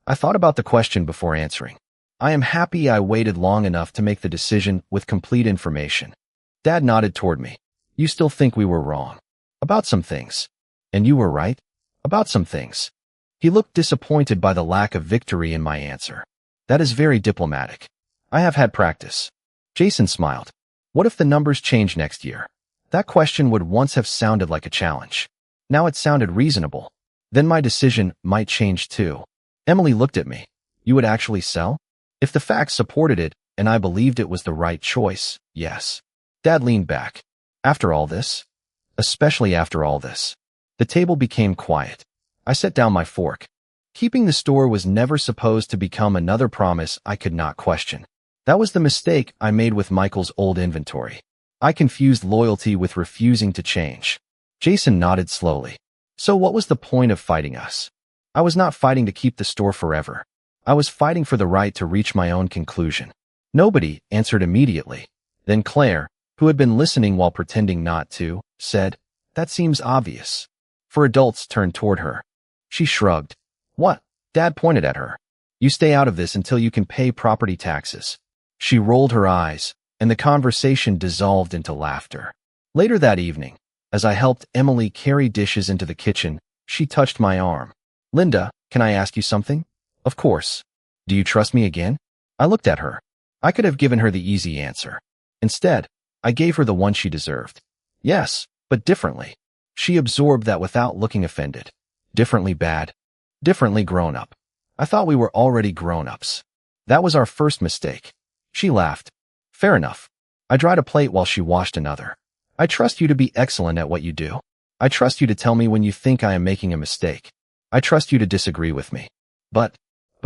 I thought about the question before answering. I am happy I waited long enough to make the decision with complete information. Dad nodded toward me. "You still think we were wrong about some things. And you were right about some things." He looked disappointed by the lack of victory in my answer. "That is very diplomatic. I have had practice." Jason smiled. "What if the numbers change next year?" That question would once have sounded like a challenge. Now it sounded reasonable. Then my decision might change too. Emily looked at me. "You would actually sell?" "If the facts supported it and I believed it was the right choice, yes." Dad leaned back. "After all this?" "Especially after all this." The table became quiet. I set down my fork. Keeping the store was never supposed to become another promise I could not question. That was the mistake I made with Michael's old inventory. I confused loyalty with refusing to change. Jason nodded slowly. So what was the point of fighting us? I was not fighting to keep the store forever. I was fighting for the right to reach my own conclusion. Nobody answered immediately. Then Claire, who had been listening while pretending not to, said, "That seems obvious." 4 adults turned toward her. She shrugged. "What?" Dad pointed at her. "You stay out of this until you can pay property taxes." She rolled her eyes, and the conversation dissolved into laughter. Later that evening, as I helped Emily carry dishes into the kitchen, she touched my arm. "Linda, can I ask you something?" "Of course." "Do you trust me again?" I looked at her. I could have given her the easy answer. Instead, I gave her the one she deserved. Yes, but differently. She absorbed that without looking offended. Differently bad. Differently grown up. I thought we were already grown-ups. That was our first mistake. She laughed. "Fair enough." I dried a plate while she washed another. "I trust you to be excellent at what you do. I trust you to tell me when you think I am making a mistake. I trust you to disagree with me. But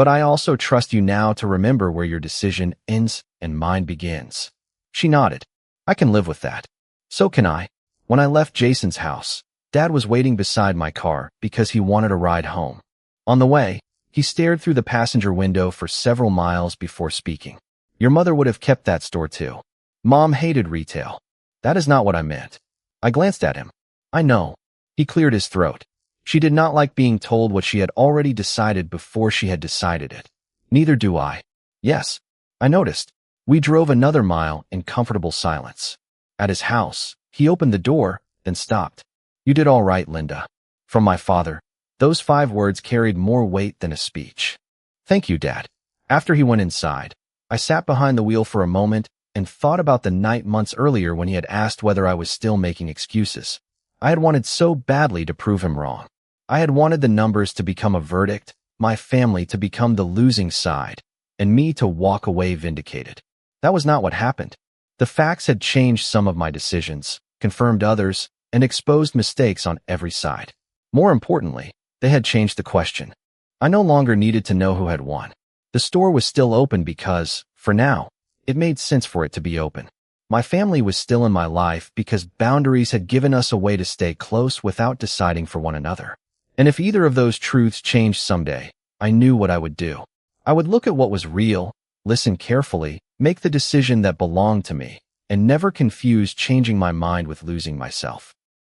I also trust you now to remember where your decision ends and mine begins." She nodded. "I can live with that." So can I. When I left Jason's house, Dad was waiting beside my car because he wanted a ride home. On the way, he stared through the passenger window for several miles before speaking. "Your mother would have kept that store too. Mom hated retail." "That is not what I meant." I glanced at him. "I know." He cleared his throat. "She did not like being told what she had already decided before she had decided it. Neither do I." "Yes." I noticed. We drove another mile in comfortable silence. At his house, he opened the door, then stopped. "You did all right, Linda." From my father, those 5 words carried more weight than a speech. "Thank you, Dad." After he went inside, I sat behind the wheel for a moment and thought about the night months earlier when he had asked whether I was still making excuses. I had wanted so badly to prove him wrong. I had wanted the numbers to become a verdict, my family to become the losing side, and me to walk away vindicated. That was not what happened. The facts had changed some of my decisions, confirmed others, and exposed mistakes on every side. More importantly, they had changed the question. I no longer needed to know who had won. The store was still open because, for now, it made sense for it to be open. My family was still in my life because boundaries had given us a way to stay close without deciding for one another. And if either of those truths changed someday, I knew what I would do. I would look at what was real, listen carefully, make the decision that belonged to me, and never confuse changing my mind with losing myself.